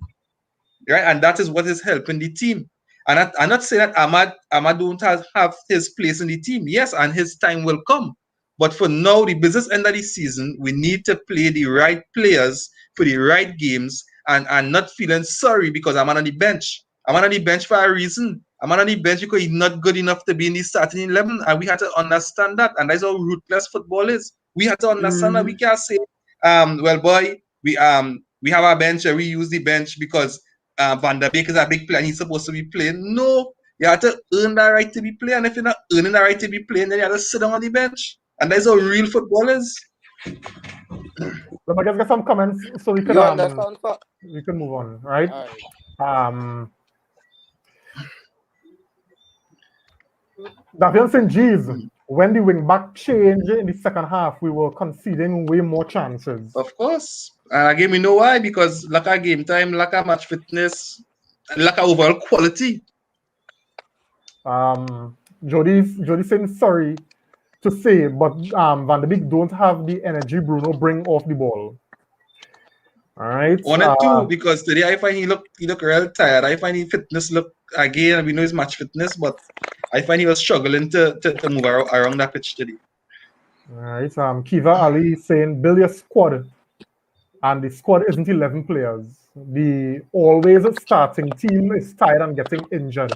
right? And that is what is helping the team. And I'm not saying that Ahmad don't have his place in the team. Yes, and his time will come. But for now, the business end of the season, we need to play the right players for the right games and not feeling sorry because I'm on the bench. I'm on the bench for a reason. I'm on the bench because he's not good enough to be in the starting 11. And we had to understand that. And that's how ruthless football is. We had to understand that we can't say, well, boy, we have a bench and we use the bench because Van der Beek is a big player and he's supposed to be playing. No, you have to earn that right to be playing. And if you're not earning that right to be playing, then you have to sit down on the bench. And that's how real football is. Let me get some comments so we can You understand, we can move on, right? Davian St. G's, when the wing back changed in the second half, we were conceding way more chances. Of course. And again, we know why, because lack of game time, lack of match fitness, and lack of overall quality. Jody's saying sorry to say, but Van der Beek don't have the energy Bruno bring off the ball. All right. On it too, because today I find he look real tired. I find his fitness look again. We know his match fitness, but I find he was struggling to move around that pitch today. All right. Kiva Ali saying build your squad, and the squad isn't 11 players. The always starting team is tired and getting injured.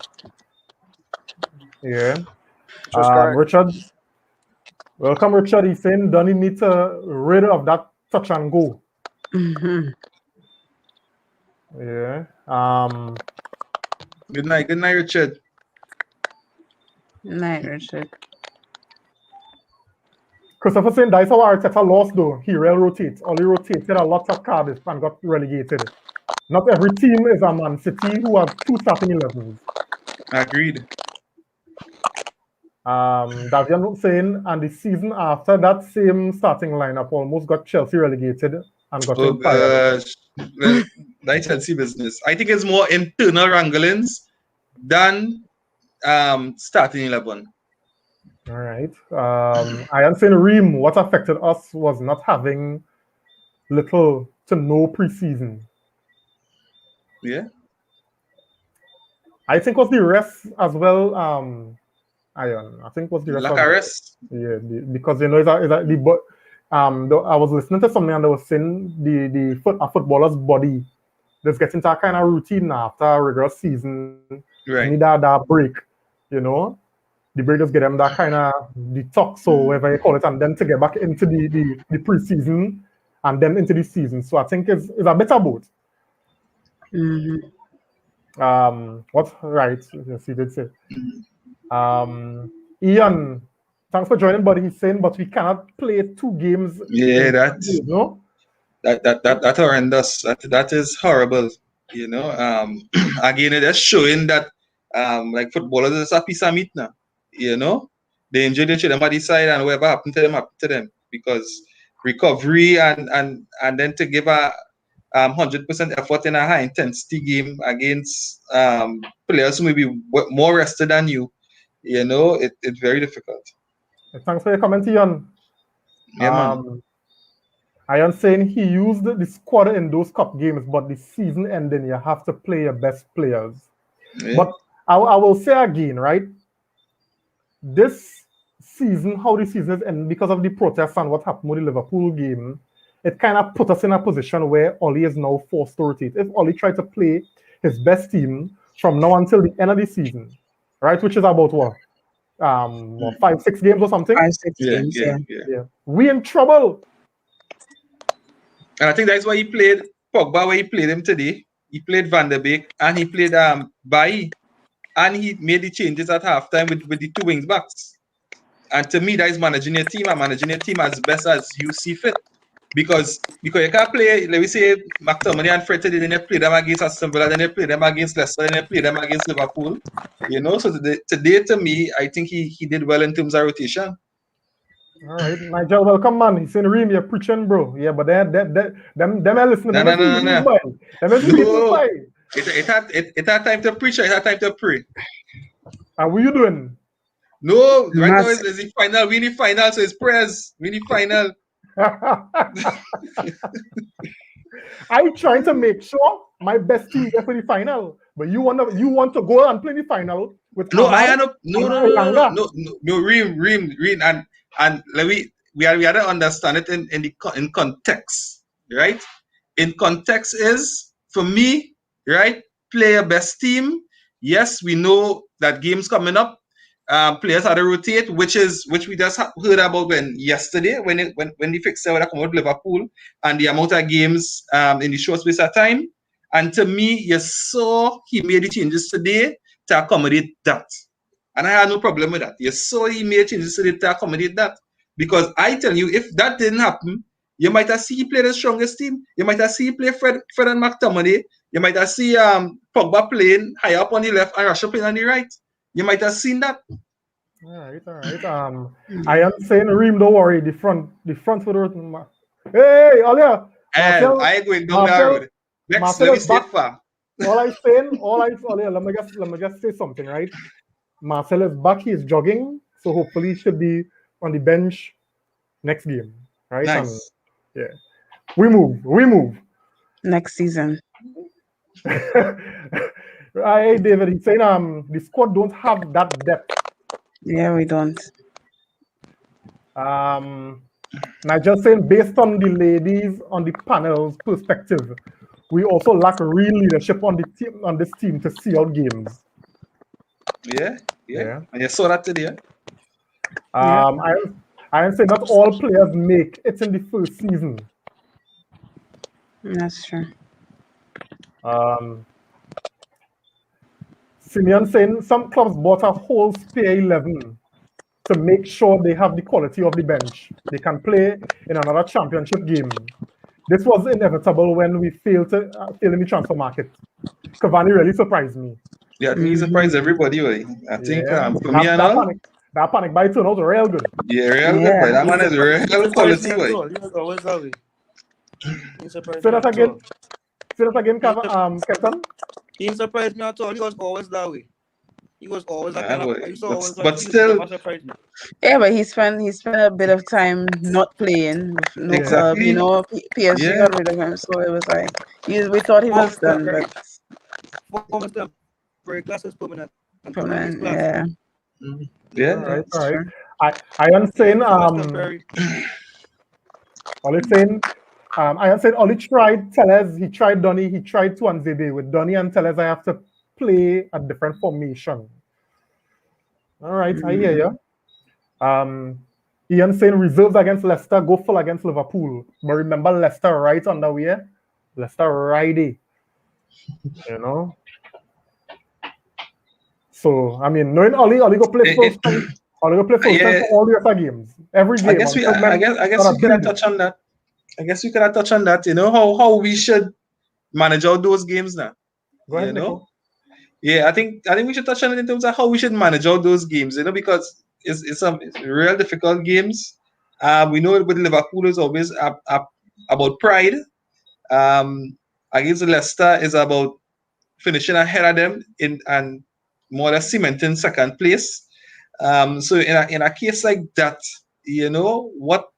Yeah. Richard, welcome, Richard. He's saying Donny needs to rid of that touch and go. Yeah. Good night, Richard. Good night, Richard. Christopher saying that's how Arteta lost though. He rotates. Only rotated a lot of Cardiff and got relegated. Not every team is a Man City who have 2 starting 11s. Agreed. Davian saying, and the season after that same starting lineup almost got Chelsea relegated and got fired. Well, that's Chelsea business. I think it's more internal wranglings than starting 11. All right. I am saying Reem, what affected us was not having little to no preseason. Yeah. I think it was the rest as well. Iron. I think it was the rest. Like a rest. Yeah, because you know I was listening to something and they was saying a footballer's body just gets into a kind of routine after a rigorous season. Right. Need that break, you know. The break just get them that kind of detox or whatever you call it, and then to get back into the preseason and then into the season. So I think it's a better boat. What right? Yes, he did say. Ian, thanks for joining, buddy. He's saying, but we cannot play 2 games. Yeah, that horrendous. That is horrible. You know, again, it is showing that like footballers is a piece of meat now. You know, they enjoy them at the side, and whatever happened to them because recovery and then to give a 100% effort in a high intensity game against players who may be more rested than you. You know, it's very difficult. Thanks for your comment, Ian. Yeah, man. I am saying he used the squad in those cup games, but the season ending, you have to play your best players. Yeah. But I will say again, right? This season, how the season is ending, because of the protests and what happened with the Liverpool game, it kind of put us in a position where Oli is now forced to rotate. If Oli tried to play his best team from now until the end of the season, right, which is about what? 5-6 games or something? 5-6 games, yeah. We in trouble. And I think that's why he played Pogba, where he played him today. He played Van der Beek and he played Bailly. And he made the changes at halftime with the 2 wings backs. And to me, that is managing your team and managing your team as best as you see fit. Because you can't play, let me say, McTominay and Fred today, then you play them against Aston Villa, then you play them against Leicester, then you play them against Liverpool. You know, so today to me, I think he did well in terms of rotation. All right, Nigel, welcome, man. He's saying, Reem, you're preaching, bro. Yeah, but them are listening. No. No. It had time to preach, it had time to pray. And what you doing? No, right now it's the final. We need final, so it's prayers. We need final. I'm trying to make sure my best team gets to the final, but you want to go and play the final with no, Cavani? No, Reem, and we had to understand it in context, right? In context is for me, right? Play your best team. Yes, we know that games coming up. Players had to rotate, which we just heard about yesterday when the fixture would come out Liverpool and the amount of games in the short space of time. And to me, you saw he made the changes today to accommodate that. And I had no problem with that. You saw he made changes today to accommodate that. Because I tell you, if that didn't happen, you might have seen he play the strongest team. You might have seen he play Fred and McTominay. You might have seen Pogba playing high up on the left and Rashford playing on the right. You might have seen that. All right. I am saying, Reem, don't worry. The front for the hey, Olia. I ain't going down that road. Next, let me stay far. All I'm saying, Olia, let me just say something, right? Marcel is back. He's jogging, so hopefully he should be on the bench next game, right? Nice. And, yeah, we move. Next season. Hey, David, he's saying the squad don't have that depth. Yeah, we don't. Nigel saying based on the ladies on the panel's perspective, we also lack real leadership on this team to see out games. Yeah. And you saw that today. I am saying not all players make it in the first season. That's true. Simeon saying some clubs bought a whole spare 11 to make sure they have the quality of the bench. They can play in another championship game. This was inevitable when we failed in the transfer market. Cavani really surprised me. Yeah, I think he surprised everybody. Right? I think for me and all. That panic buy turned out real good. Yeah, real good. But that man is real quality. He was always that way. Say that again, Captain. He didn't surprise me at all. He was always that way. He was always that kind of. But still. Yeah, but he spent a bit of time not playing with no club. You know, PSG got rid of him, so it was like we thought he was done, but very class is permanent. Yeah. Yeah. All right. I am saying I am saying Oli tried Tellez, he tried Donny, he tried Tuanzebe. With Donny and Tellez, I have to play a different formation. All right, I hear you. Ian saying reserves against Leicester, go full against Liverpool. But remember Leicester right on the way. Leicester righty. You know? So I mean knowing Oli go play first time. Oli go play first time for all the other games. Every game. I guess we could have touched on that. You know, how we should manage all those games now. Go ahead, you know? Nico. Yeah, I think we should touch on it in terms of how we should manage all those games, you know, because it's real difficult games. We know with Liverpool is always about pride. Against Leicester is about finishing ahead of them and more or less cementing second place. So in a case like that, you know, what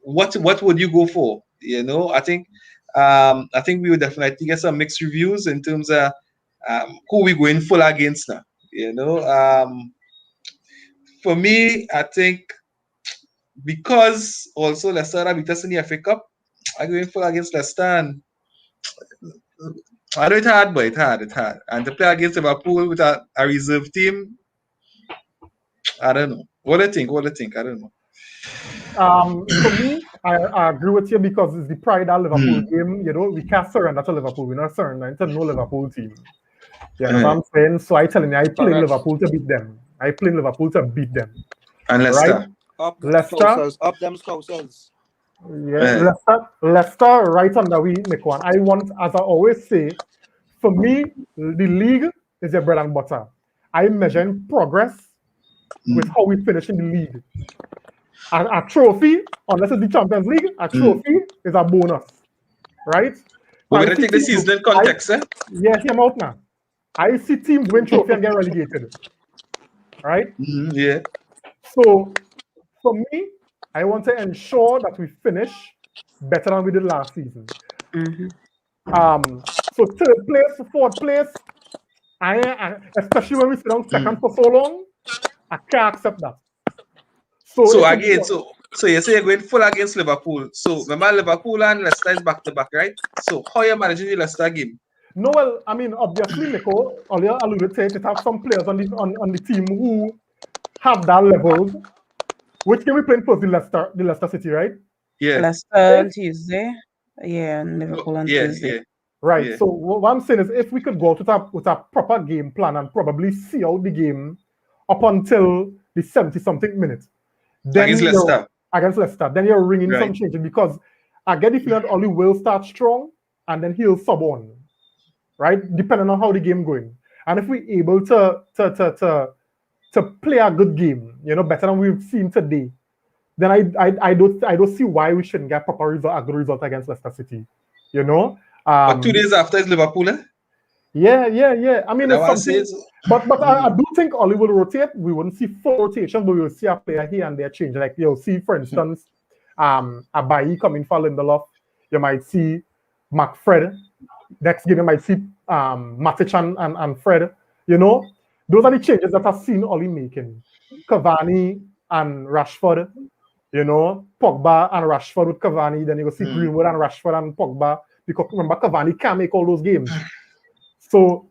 would you go for? You know, I think we would definitely get some mixed reviews in terms of who we going full against now. You know, for me, I think because also Leicester beat us in the FA Cup, I'm going full against Leicester, and I know it's hard, but it's hard. And to play against Liverpool with a reserve team, I don't know. What do you think? I don't know. For me, I agree with you because it's the pride of Liverpool game. You know, we can't surrender to Liverpool. We're not surrendering to no Liverpool team. You know what I'm saying? So I telling you, I play Liverpool to beat them. And Leicester. Right? Up Leicester. up them Scousers. Yeah, Leicester right under we, Nico. And I want, as I always say, for me, the league is your bread and butter. I measure progress with how we finish in the league. A trophy, unless it's the Champions League, a trophy is a bonus, right? We're going to take the season in context, eh? Yeah, hear me out now. I see teams win trophy and get relegated, right? Yeah. So, for me, I want to ensure that we finish better than we did last season. So third place, fourth place, I especially when we sit down second for so long, I can't accept that. So again, so you say you're going full against Liverpool. So remember Liverpool and Leicester is back to back, right? So how are you managing the Leicester game? No, well, I mean, obviously, Nico, earlier alluded to it have some players on the team who have that level. Which game we playing first? The Leicester City, right? Yeah. Leicester on Tuesday. Yeah, and Liverpool on Tuesday. Yeah. Right. Yeah. So what I'm saying is, if we could go out with a proper game plan and probably see out the game up until the 70-something minute, then against Leicester, then you're ringing some changes, because I get the feeling that Oli will start strong and then he'll sub on, right? Depending on how the game going. And if we're able to play a good game, better than we've seen today, then I don't see why we shouldn't get a good result against Leicester City. But 2 days after is Liverpool, eh? Yeah. I mean, it's something, but I do think Oli will rotate. We wouldn't see full rotation, but we will see a player here and there change. Like you'll see, for instance, Abayi coming for Lindelof. You might see McFred. Next game, you might see Matic and Fred. Those are the changes that I've seen Oli making. Cavani and Rashford. Pogba and Rashford with Cavani. Then you will see Greenwood and Rashford and Pogba. Because remember, Cavani can't make all those games. So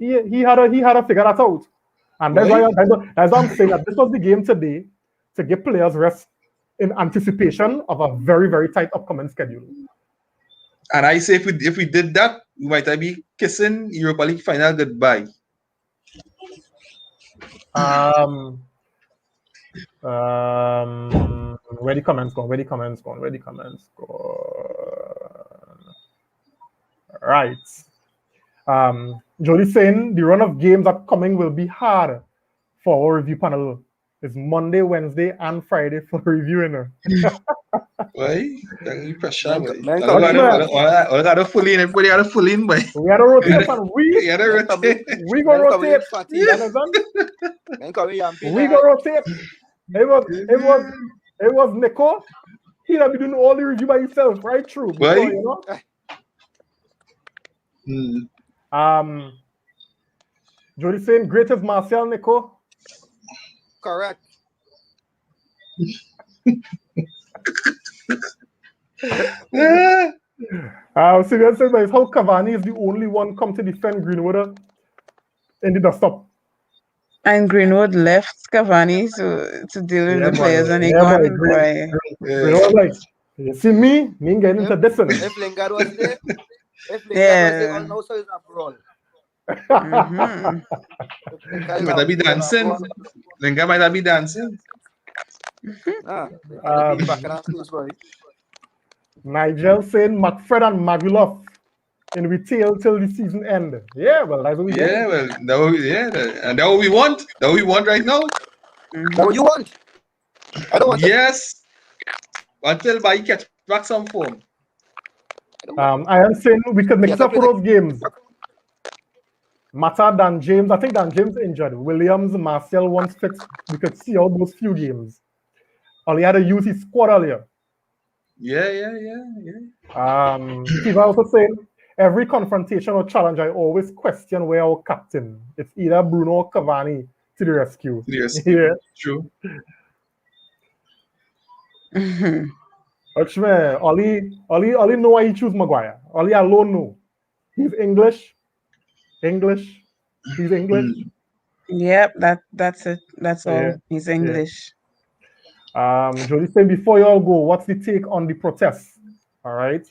he had to figure that out. And that's why I'm saying that this was the game today to give players rest in anticipation of a very, very tight upcoming schedule. And I say if we did that, we might be kissing Europa League final goodbye. Where the comments gone? Right. Jody saying the run of games upcoming will be hard for our review panel. It's Monday, Wednesday, and Friday for reviewing. Why? You pressure, boy. I got to full in. Everybody got to full in, boy. We got to rotate, and we go rotate. We go rotate. It was Nico. He'll be doing all the review by himself, right? True. Right. Jody saying greatest Martial, Nico. Correct. Sylvian says that is how Cavani is the only one come to defend Greenwood in the dust-up. And Greenwood left Cavani to deal with the players, and he gone. Greenwood like, you see me getting into this. If Lingard was there, also is a brawl. Might be dancing. Lingard might be dancing. Nigel saying McFred and Magulov in retail till the season end. Yeah, well, that's what we get. Well, and that's what we want. That's what we want right now. That's what you want. I don't want. Yes. Until Bayi catch back some form. I am saying we could mix up for those games. Mata, Dan James. I think Dan James injured. Williams, Martial once fixed. We could see all those few games. Only had to use his squad earlier. Yeah. Steve also saying every confrontation or challenge, I always question where our captain. It's either Bruno or Cavani to the rescue. Yeah, true. Which man, Oli know why he choose Maguire. Oli alone know. He's English. He's English. Yep, that's it. That's all. Yeah. He's English. Jody saying before you all go, what's the take on the protests? All right,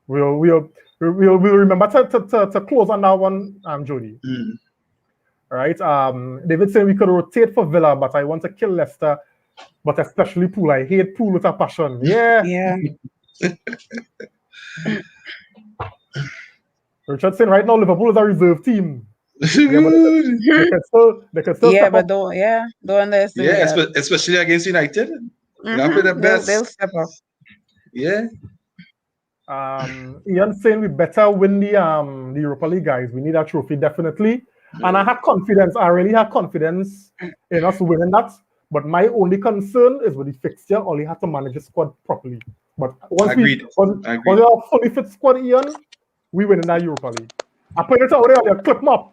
we'll remember to close on that one, Jody. All right. David saying we could rotate for Villa, but I want to kill Leicester but especially Pool. I hate Pool with a passion. Yeah. Yeah. Richard saying right now Liverpool is a reserve team. Yeah, but they can still Yeah, step but up. don't underestimate that. especially against United. You have to play the best. They'll step up. Yeah. Ian saying we better win the Europa League, guys. We need a trophy definitely. And I had confidence. I really had confidence in us winning that. But my only concern is with the fixture. All you have to manage the squad properly. But once we have a fully fit squad, Ian, we win in that Europa League. I put it out there, clip them up.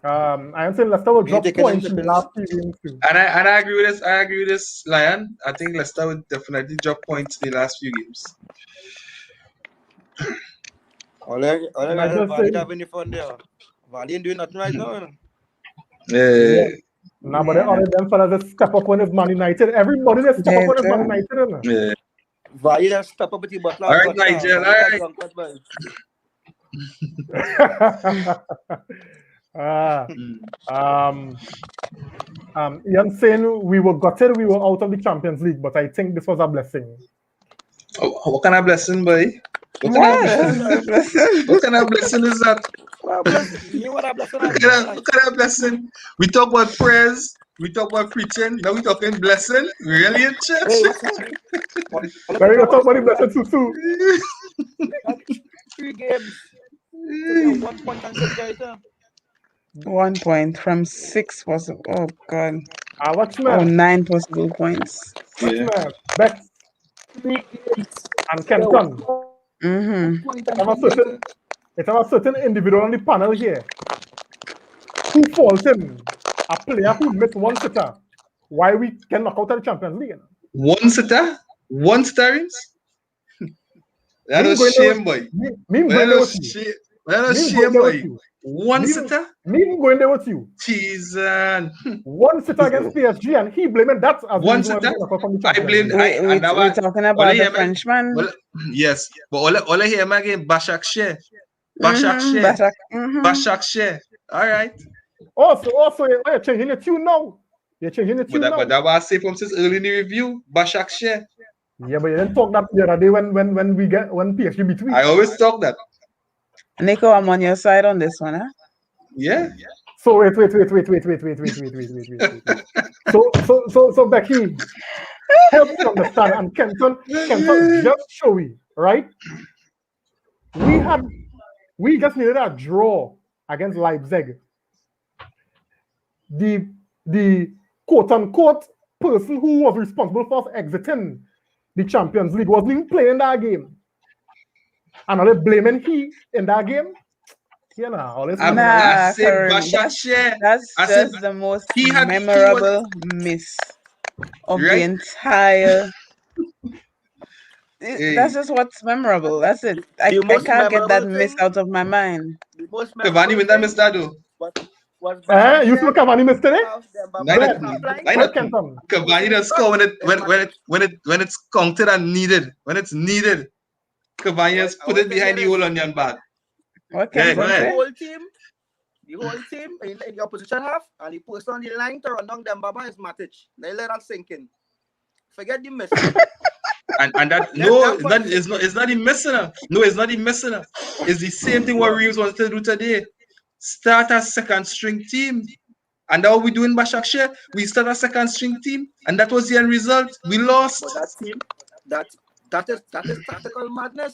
I am saying Leicester will drop points in the last few games too. And I agree with this. I agree with this, Lion. I think Leicester will definitely drop points in the last few games. All I have any fun there. Valley ain't doing nothing right now. Yeah. Nah, but all of them fellas just step up when it's Man United. Everybody just step up when it's Man United. Yeah. Valley just step up with the butler. All right, Nigel. All right. Ian saying we were gutted, we were out of the Champions League, but I think this was a blessing. What kind of blessing, boy? What kind of blessing is that? What kind of blessing? We talk about prayers, we talk about preaching, now we talking blessing? Really in church? Now we talk about the blessing too. 3 games. 1 point and 6 guys. 1 point from 6 possible. Oh God. Watch now. 9 possible points. Watch now. Bex. 3 games. And Kenton. It's a certain individual on the panel here who faulted a player who missed 1 sitter. Why we can knock out of the Champions League? 1 sitter? 1 sitterings? That was shame, boy. That was shame, boy. 1 sitter? Me going there with you. Jesus. 1 sitter against PSG, and he blaming that as 1 sitter. I blame. We're talking about the Frenchman. Yes, but all I hear again, Bashak Share. Bashak Share. All right. Also, you're changing the tune now. You're changing the tune now. But that was safe from since early in the review. Bashak Share. Yeah, but you didn't talk that the other day when PSG beat me. I always talk that. Nico, I'm on your side on this one, huh? Yeah. So wait. So Becky, help me understand. And Kenton just show me, right? We just needed a draw against Leipzig. The quote unquote person who was responsible for us exiting the Champions League wasn't even playing that game. And are they blaming he in that game? Yeah, that's just the most memorable miss of the entire. That's just what's memorable. That's it. I can't get that miss out of my mind. Cavani when that miss that though. You saw Cavani miss today? Cavani does score when it's counted and needed. When it's needed, Cavani has put it behind the goal on your back. Okay. The whole team in the opposition half, and he puts on the line to run down Dembaba is Matic. They let that sink in. Forget the miss. and that it's not the missing. No, it's not the missing. It's the same thing what Reeves wanted to do today. Start a second string team. And now we do in Başakşehir. We start a second string team, and that was the end result. We lost. But that team, that is tactical madness.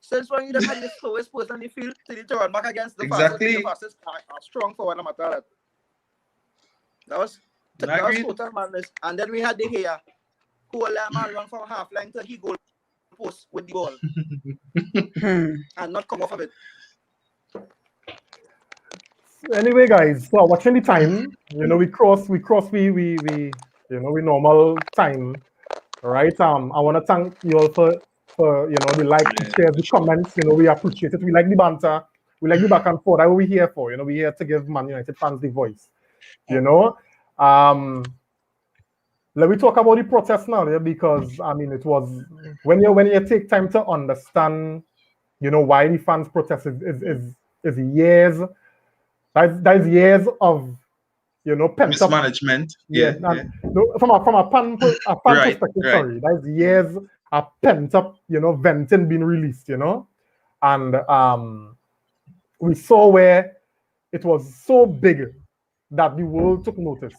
Since when you just had the slowest person on the field to the turn back against the fastest strong forward, no matter that. That was total madness. And then we had the here who let man run from half line till he goal post with the ball and not come off of it. Anyway, guys, so watching the time, we cross we normal time, right? I want to thank you all for the like, the shares, the comments. We appreciate it. We like the banter. We like the back and forth. That's what we're here for. We're here to give Man United fans the voice. Let me talk about the protest now, because it was when you take time to understand, why the fans protest is years. That's years of pent up. Mismanagement. Yeah. Yeah. No, from a fan Right, perspective, right. sorry, that's years of pent up, venting being released, and we saw where it was so big that the world took notice.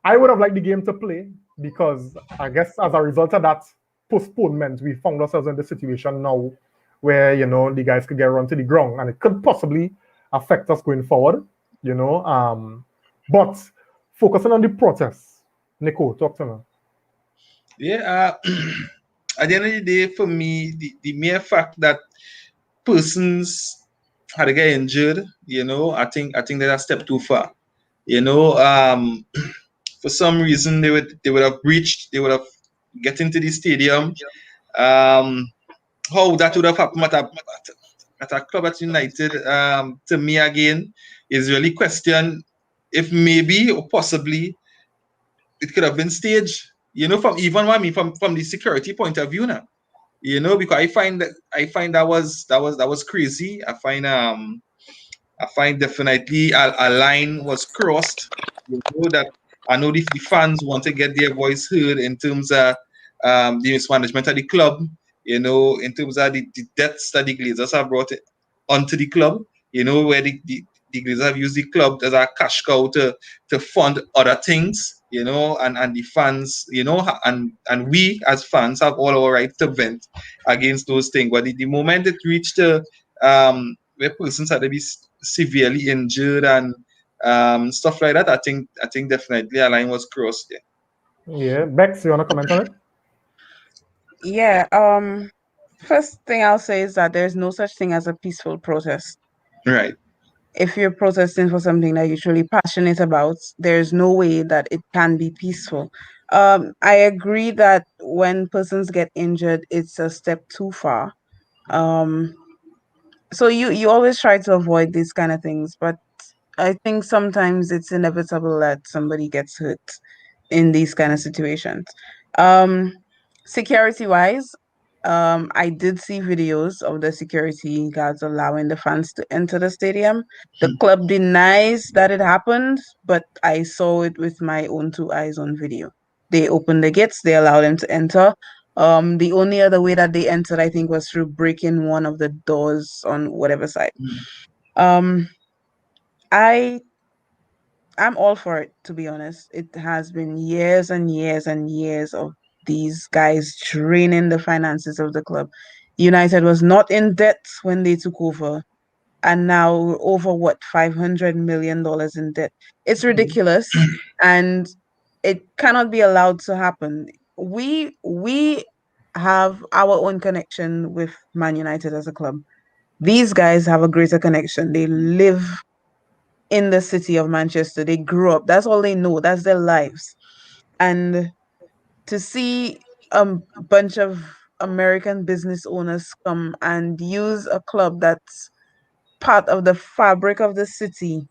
I would have liked the game to play because I guess as a result of that postponement, we found ourselves in the situation now where the guys could get run to the ground and it could possibly affect us going forward. But focusing on the protests, Nico, talk to me. Yeah. At the end of the day, for me, the mere fact that persons had to get injured, I think that's a step too far. For some reason they would have get into the stadium. How that would have happened at a club at United, to me again, is really question if maybe or possibly it could have been staged. From the security point of view now. Because I find that was crazy. I find definitely a line was crossed. That I know the fans want to get their voice heard in terms of the mismanagement of the club. In terms of the debts that the Glazers have brought onto the club. Where the Glazers have used the club as a cash cow to fund other things. And the fans, and we as fans have all our right to vent against those things. But the moment it reached where persons had to be severely injured and stuff like that, I think definitely a line was crossed there. Yeah, Bex, you wanna comment on it? Yeah. First thing I'll say is that there's no such thing as a peaceful protest. Right. If you're protesting for something that you're truly passionate about, there's no way that it can be peaceful. I agree that when persons get injured, it's a step too far. So you always try to avoid these kind of things, but I think sometimes it's inevitable that somebody gets hurt in these kind of situations. Security wise, I did see videos of the security guards allowing the fans to enter the stadium. The club denies that it happened, but I saw it with my own two eyes on video. They opened the gates, they allowed them to enter. The only other way that they entered, I think, was through breaking one of the doors on whatever side. I'm all for it, to be honest. It has been years and years and years of these guys draining the finances of the club. United was not in debt when they took over, and now we're over $500 million in debt. It's ridiculous, and it cannot be allowed to happen. We have our own connection with Man United as a club. These guys have a greater connection. They live in the city of Manchester. They grew up. That's all they know. That's their lives. And to see a bunch of American business owners come and use a club that's part of the fabric of the city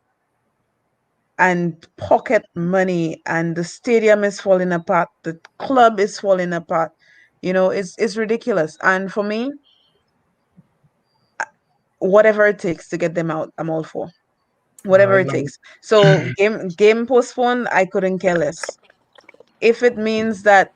and pocket money, and the stadium is falling apart, the club is falling apart, it's ridiculous. And for me, whatever it takes to get them out, I'm all for. Whatever it takes. So game postponed, I couldn't care less. If it means that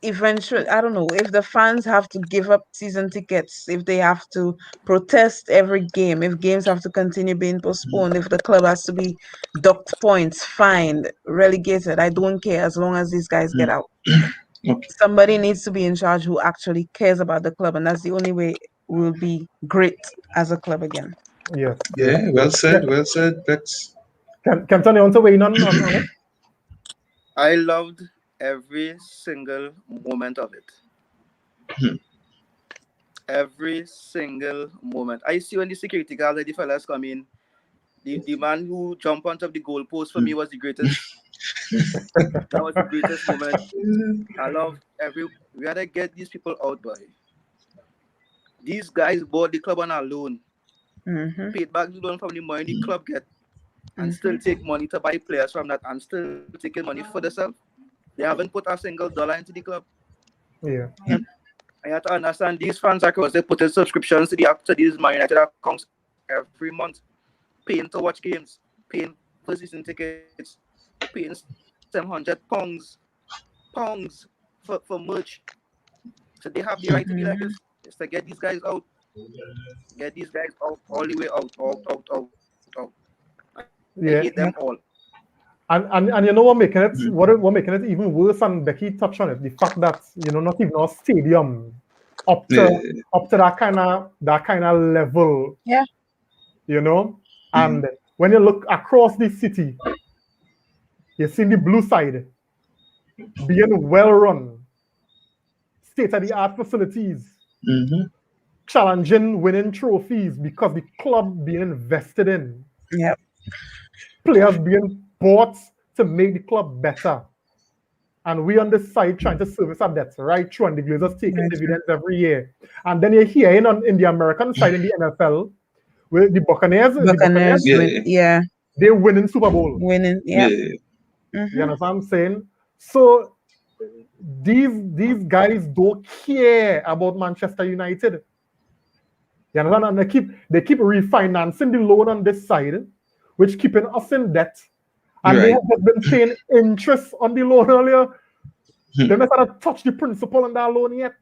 eventually, I don't know, if the fans have to give up season tickets, if they have to protest every game, if games have to continue being postponed, if the club has to be docked points, fined, relegated, I don't care as long as these guys get out. Okay. Somebody needs to be in charge who actually cares about the club, and that's the only way we'll be great as a club again. Yes. Yeah, well said, Bex. Kenton, you want to weigh in on it? I loved every single moment of it. Every single moment. I see when the security guards and the fellas come in, the man who jumped on top of the goalpost for me was the greatest. That was the greatest moment. I loved we had to get these people out, boy. These guys bought the club on a loan. Paid back the loan from the money the club get, and still take money to buy players from that, and still taking money for themselves. They haven't put a single dollar into the club. Yeah. I have to understand these fans across they put in subscriptions to these Man United accounts every month, paying to watch games. paying for season tickets, paying £700 for merch. So they have the right to be like this. It's to get these guys out. Get these guys out all the way out. I hate them all. And you know what making it what making it even worse, and Becky touched on it, the fact that not even our stadium up to that kind of level. Yeah. And when you look across the city, you see the blue side being well run, state-of-the-art facilities, challenging, winning trophies because the club being invested in. Yep. Players being bought to make the club better. And we on this side trying to service our debts right through, and the Glazers taking dividends every year. And then you're here in the American side in the NFL, with the Buccaneers, they're winning Super Bowl. Yeah. You understand what I'm saying? So these guys don't care about Manchester United. You understand? And they keep refinancing the loan on this side, which keeping us in debt. And they have been paying interest on the loan earlier. They haven't touched the principal on that loan yet.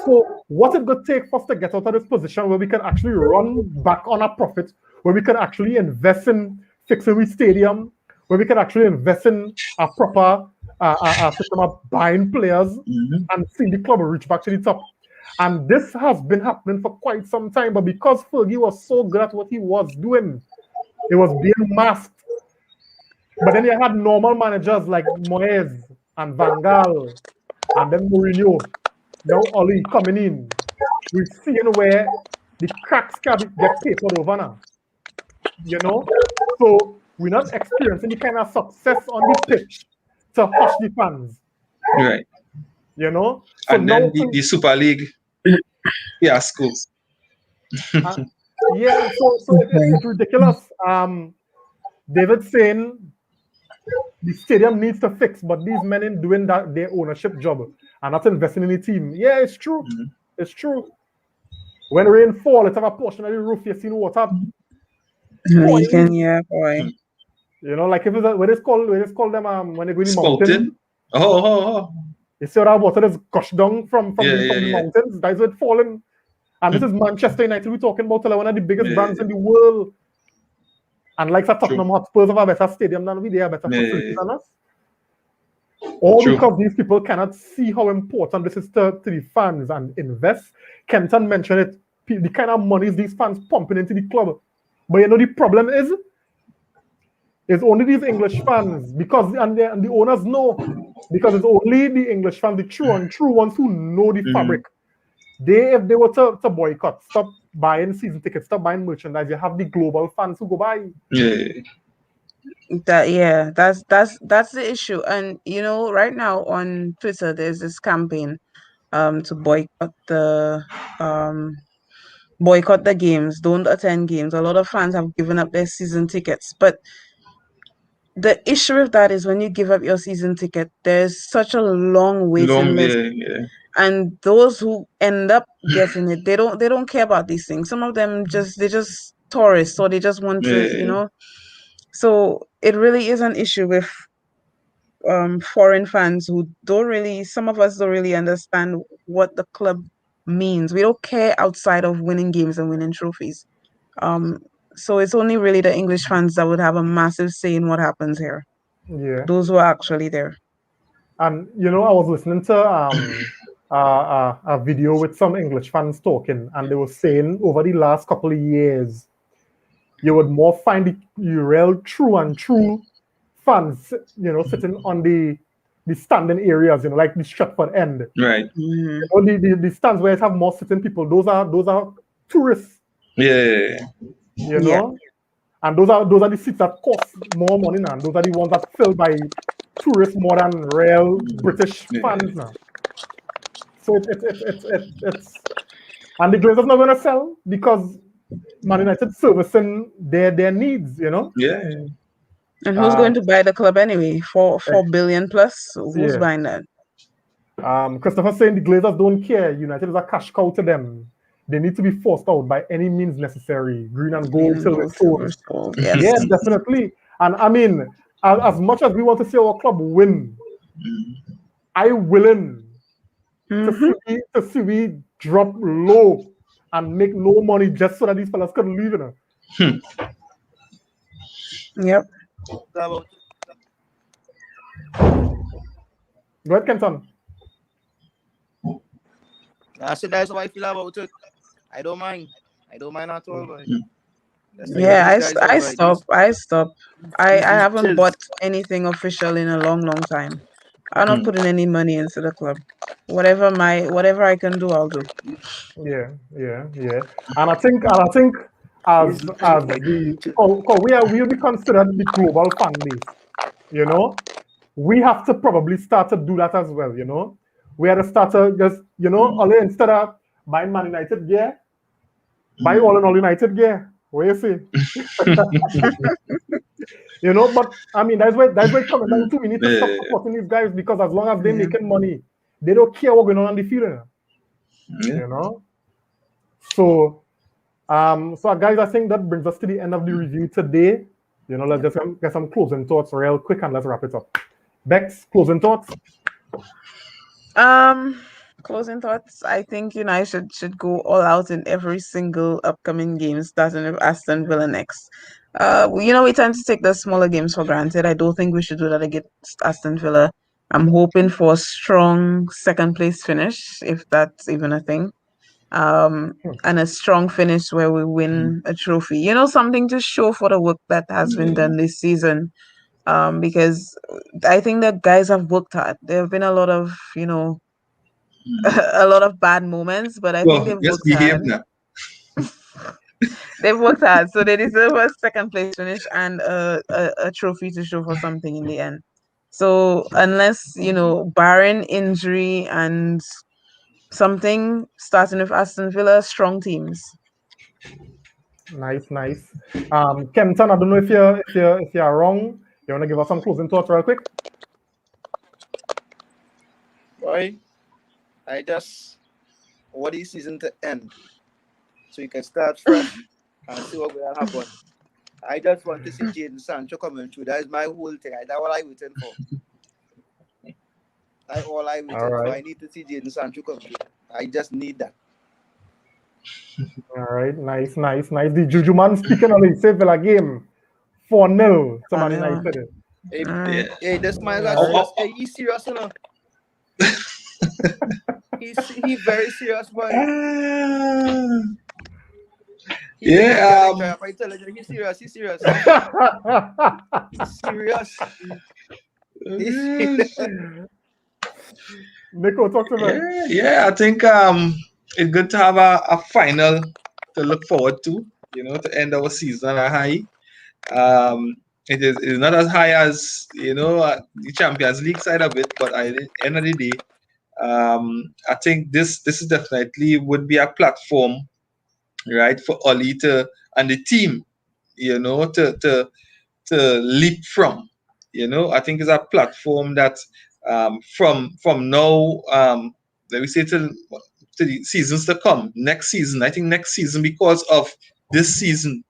So what it would take for us to get out of this position where we can actually run back on our profit, where we can actually invest in fixing the stadium, where we can actually invest in a proper system of buying players and see the club reach back to the top. And this has been happening for quite some time, but because Fergie was so good at what he was doing, it was being masked. But then you had normal managers like Moyes and Van Gaal and then Mourinho. Now Oli coming in. We're seeing where the cracks can get papered over now. So we're not experiencing the kind of success on the pitch to hush the fans. Right. So and then the Super League fiasco. So it's ridiculous. David saying the stadium needs to fix, but these men in doing that their ownership job and not investing in the team. Yeah, it's true. It's true. When rain fall, it's have a portion of the roof, you see water. Boy. Like if it's what is called them when they go in the mountain. You see how that water is gushed down from the mountains. That's where it's falling. And this is Manchester United we're talking about, one of the biggest brands in the world. And like Tottenham Hotspurs have a better stadium than we, they have better facilities than us. All because these people cannot see how important this is to the fans and invest. Kenton mentioned it, the kind of money these fans pumping into the club. But the problem is only these English fans, because and the owners know, because it's only the English fans, the true ones who know the fabric. If they were to boycott, stop buying season tickets, stop buying merchandise, you have the global fans who go buy. That's the issue. And right now on Twitter there's this campaign to boycott the games, don't attend games. A lot of fans have given up their season tickets, but the issue with that is when you give up your season ticket, there's such a long waiting list. And those who end up getting it, they don't care about these things. Some of them they're just tourists, or they just want to, So it really is an issue with foreign fans who some of us don't really understand what the club means. We don't care outside of winning games and winning trophies. So it's only really the English fans that would have a massive say in what happens here. Yeah. Those who are actually there. And I was listening to a video with some English fans talking, and they were saying over the last couple of years, you would more find the real true fans, sitting on the standing areas, like the Stratford end. Right. The stands where it have more sitting people, those are tourists. And those are the seats that cost more money now. Those are the ones that filled by tourists more than real British fans now. So it's and the Glazers not going to sell because Man United servicing their needs, And who's going to buy the club anyway? $4 billion plus? Who's buying that? Christopher saying the Glazers don't care. United is a cash cow to them. they need to be forced out by any means necessary. Green and gold till we're sold. Yes. Yeah, definitely. And I mean, as much as we want to see our club win, I'm willing to see we drop low and make no money just so that these fellas couldn't leave, you know. Yep. Go ahead, Kenton. I said that's how I feel about it. I don't mind at all. But yeah, I stop. I haven't bought anything official in a long time. I'm not putting any money into the club. Whatever I can do, I'll do. Yeah. And I think as we'll be considered the global fan base, you know, we have to probably start to do that as well, you know. We had to start to just, you know, instead of buying Man United gear, buy all United gear. What you see? You know, but I mean that's where it's coming down to. We need to stop supporting these guys because as long as they're making money, they don't care what's going on the field. You know. So guys, I think that brings us to the end of the review today. You know, let's just get some closing thoughts real quick and let's wrap it up. Bex, closing thoughts? Closing thoughts. I think United should go all out in every single upcoming game, starting with Aston Villa next. We tend to take the smaller games for granted. I don't think we should do that against Aston Villa. I'm hoping for a strong second place finish, if that's even a thing. And a strong finish where we win a trophy. You know, something to show for the work that has been done this season. Because I think that guys have worked hard. There have been a lot of, a lot of bad moments, but I think they've worked hard. They've worked hard, so they deserve a second place finish and a trophy to show for something in the end. So unless, barring injury and something, starting with Aston Villa, strong teams. Nice. Kenton, I don't know if you're wrong. You want to give us some closing thoughts real quick? Right. I just want this season to end so you can start fresh and see what will happen. I just want to see Jadon Sancho coming through. That is my whole thing. That's all I'm waiting for. That's all I'm waiting for. I need to see Jadon Sancho come through. I just need that. All right, nice. The Juju man speaking on the Villa game 4-0 to Man United. Hey, this man is he's serious, you know. He's very serious, boy. I tell you, he's serious. He's serious. Nico, talk to me. Yeah, I think it's good to have a final to look forward to, to end our season at high. It is not as high as, the Champions League side of it, but at the end of the day, I think this is definitely would be a platform, right, for Oli and the team, to leap from. I think it's a platform that from now, let me say to the seasons to come, next season, I think next season, because of this season,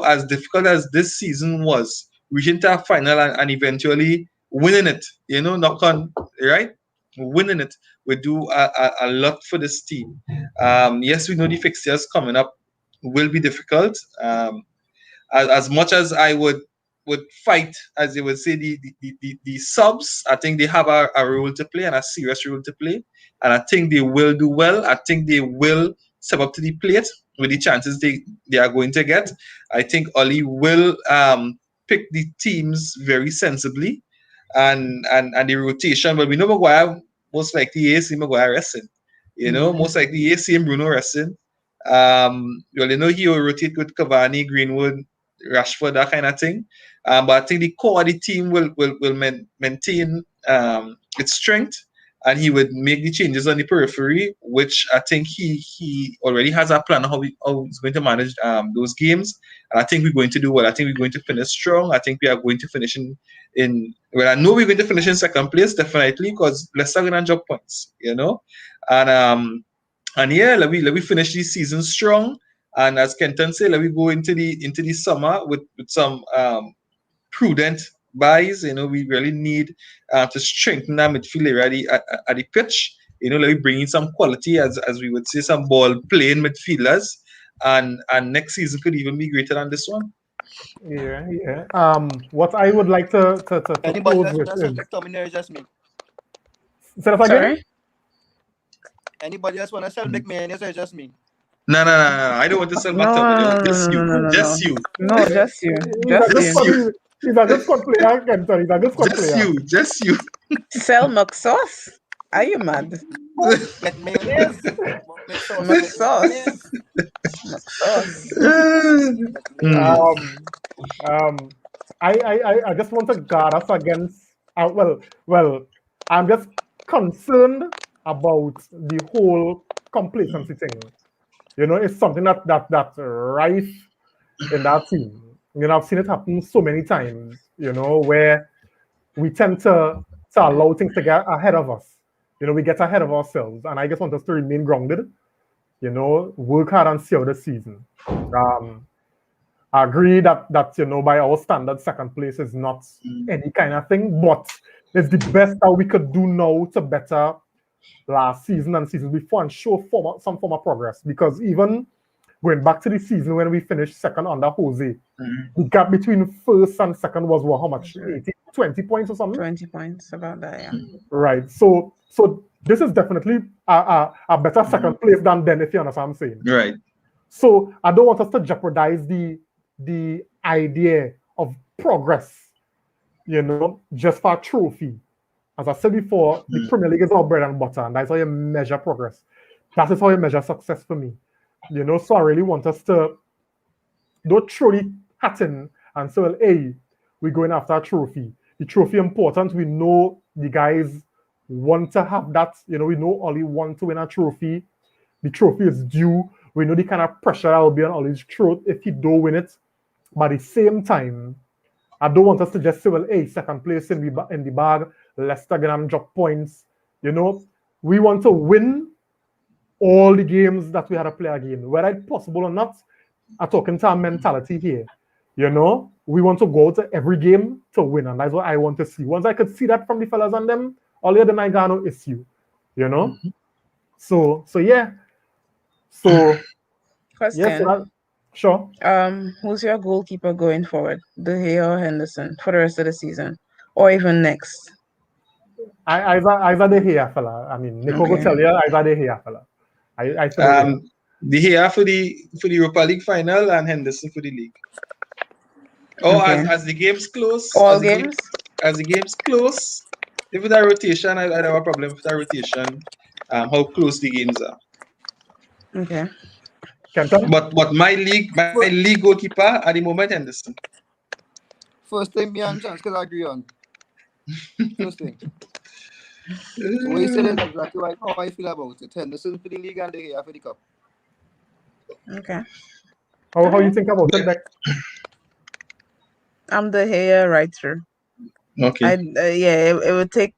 as difficult as this season was, reaching to a final and eventually winning it, knock on, right? Winning it would do a lot for this team. Yes, we know the fixtures coming up will be difficult. As much as I would fight, as they would say, the subs, I think they have a role to play and a serious role to play. And I think they will do well. I think they will step up to the plate with the chances they are going to get. I think Oli will pick the teams very sensibly and the rotation. But we know Maguire most likely AC Maguire resting. Most likely AC and Bruno resting. He will rotate with Cavani, Greenwood, Rashford, that kind of thing. But I think the core of the team will maintain its strength, and he would make the changes on the periphery, which I think he already has a plan how he's going to manage those games. And I think we're going to do well. I think we're going to finish strong. I think we are going to finish I know we're going to finish in second place, definitely, because Leicester are going to drop points, And And yeah, let we finish this season strong. And as Kenton said, let we go into the summer with some prudent buys. We really need to strengthen our midfield area at the pitch. Let me bring in some quality, as we would say, some ball playing midfielders, and next season could even be greater than this one. Yeah. What I would like to Anybody close else with want to sell is, McTominay or just me? say that again. Sorry? Anybody else want to sell McMahon or just me? No. I don't want to sell McTominay. Just you. Just you. No, just you. He's a good Just squad. you. He's a good squad player, Kenton. He's a good squad player. Just you. Sell McSauce? Are you mad? McMahon. McSauce. I just want to guard us against. Well, I'm just concerned about the whole complacency thing. It's something that's rife in that team. I've seen it happen so many times. Where we tend to allow things to get ahead of us. We get ahead of ourselves, and I just want us to remain grounded. Work hard and see out the season. I agree that by our standards, second place is not any kind of thing, but it's the best that we could do now to better last season and season before and show some form of progress. Because even going back to the season when we finished second under Jose, the gap between first and second was how much? 20 points or something? 20 points, about that, yeah. Right. So this is definitely a better second place than then, if you understand what I'm saying. Right. So I don't want us to jeopardize the idea of progress, just for a trophy. As I said before, the Premier League is our bread and butter, and that's how you measure progress. That is how you measure success for me. So I really want us to don't throw the hat in and say, well, hey, we're going after a trophy. The trophy important. We know the guys want to have that. We know Ollie want to win a trophy. The trophy is due. We know the kind of pressure that will be on Ollie's throat if he don't win it. But at the same time, I don't want us to just say, well, hey, second place in the bag, Leicester gonna drop points. We want to win all the games that we had to play again. Whether it's possible or not, I'm talking to our mentality here. We want to go to every game to win, and that's what I want to see. Once I could see that from the fellas and them, all the other night got no issue. So yeah. So Question. yes, sure. Who's your goalkeeper going forward? De Gea or Henderson for the rest of the season, or even next? Either De Gea, fella. I mean, Nico will tell you either De Gea, fella. De Gea for the Europa League final and Henderson for the league. As the games close. All games. As the games close, if it's a rotation, I don't have a problem with that rotation. How close the games are. Okay. But my league goalkeeper at the moment, Edinson. First thing me and Chance can agree on. First thing. So what you said is exactly how I feel about it. Henderson for the league and De Gea for the cup. Okay. How you think about it, Beck? I'm De Gea right through. Okay. It would take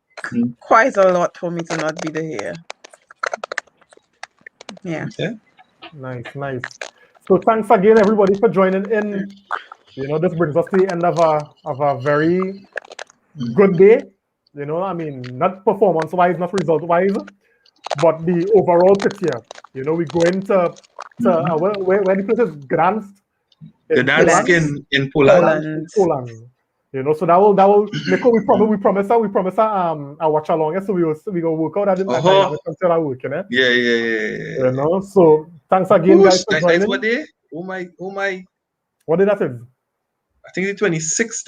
quite a lot for me to not be De Gea. Yeah. Okay. Nice. So thanks again, everybody, for joining in. This brings us to the end of a very good day. I mean, not performance-wise, not result-wise, but the overall picture. We go into where the place is Gdansk. Gdansk in Poland. Poland. So that will Nico, we promise a watch along. So we go work out that until I work, Yeah. So thanks again, guys, for joining. What day? Oh my. What day that is? I think the 26th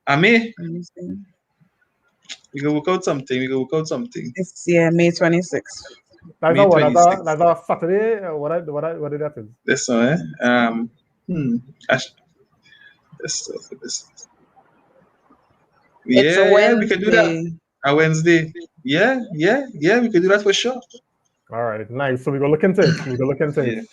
of May. We go work out something. It's May 26th. That's a Saturday. What day that is? This one, This. Yeah, we can do that. A Wednesday. Yeah, we can do that for sure. All right, nice. So we go look into it.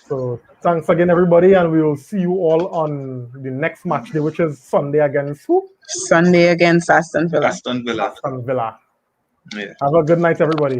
So thanks again, everybody, and we will see you all on the next match day, which is Sunday against who? Sunday against Aston Villa. Aston Villa. Yeah. Have a good night, everybody.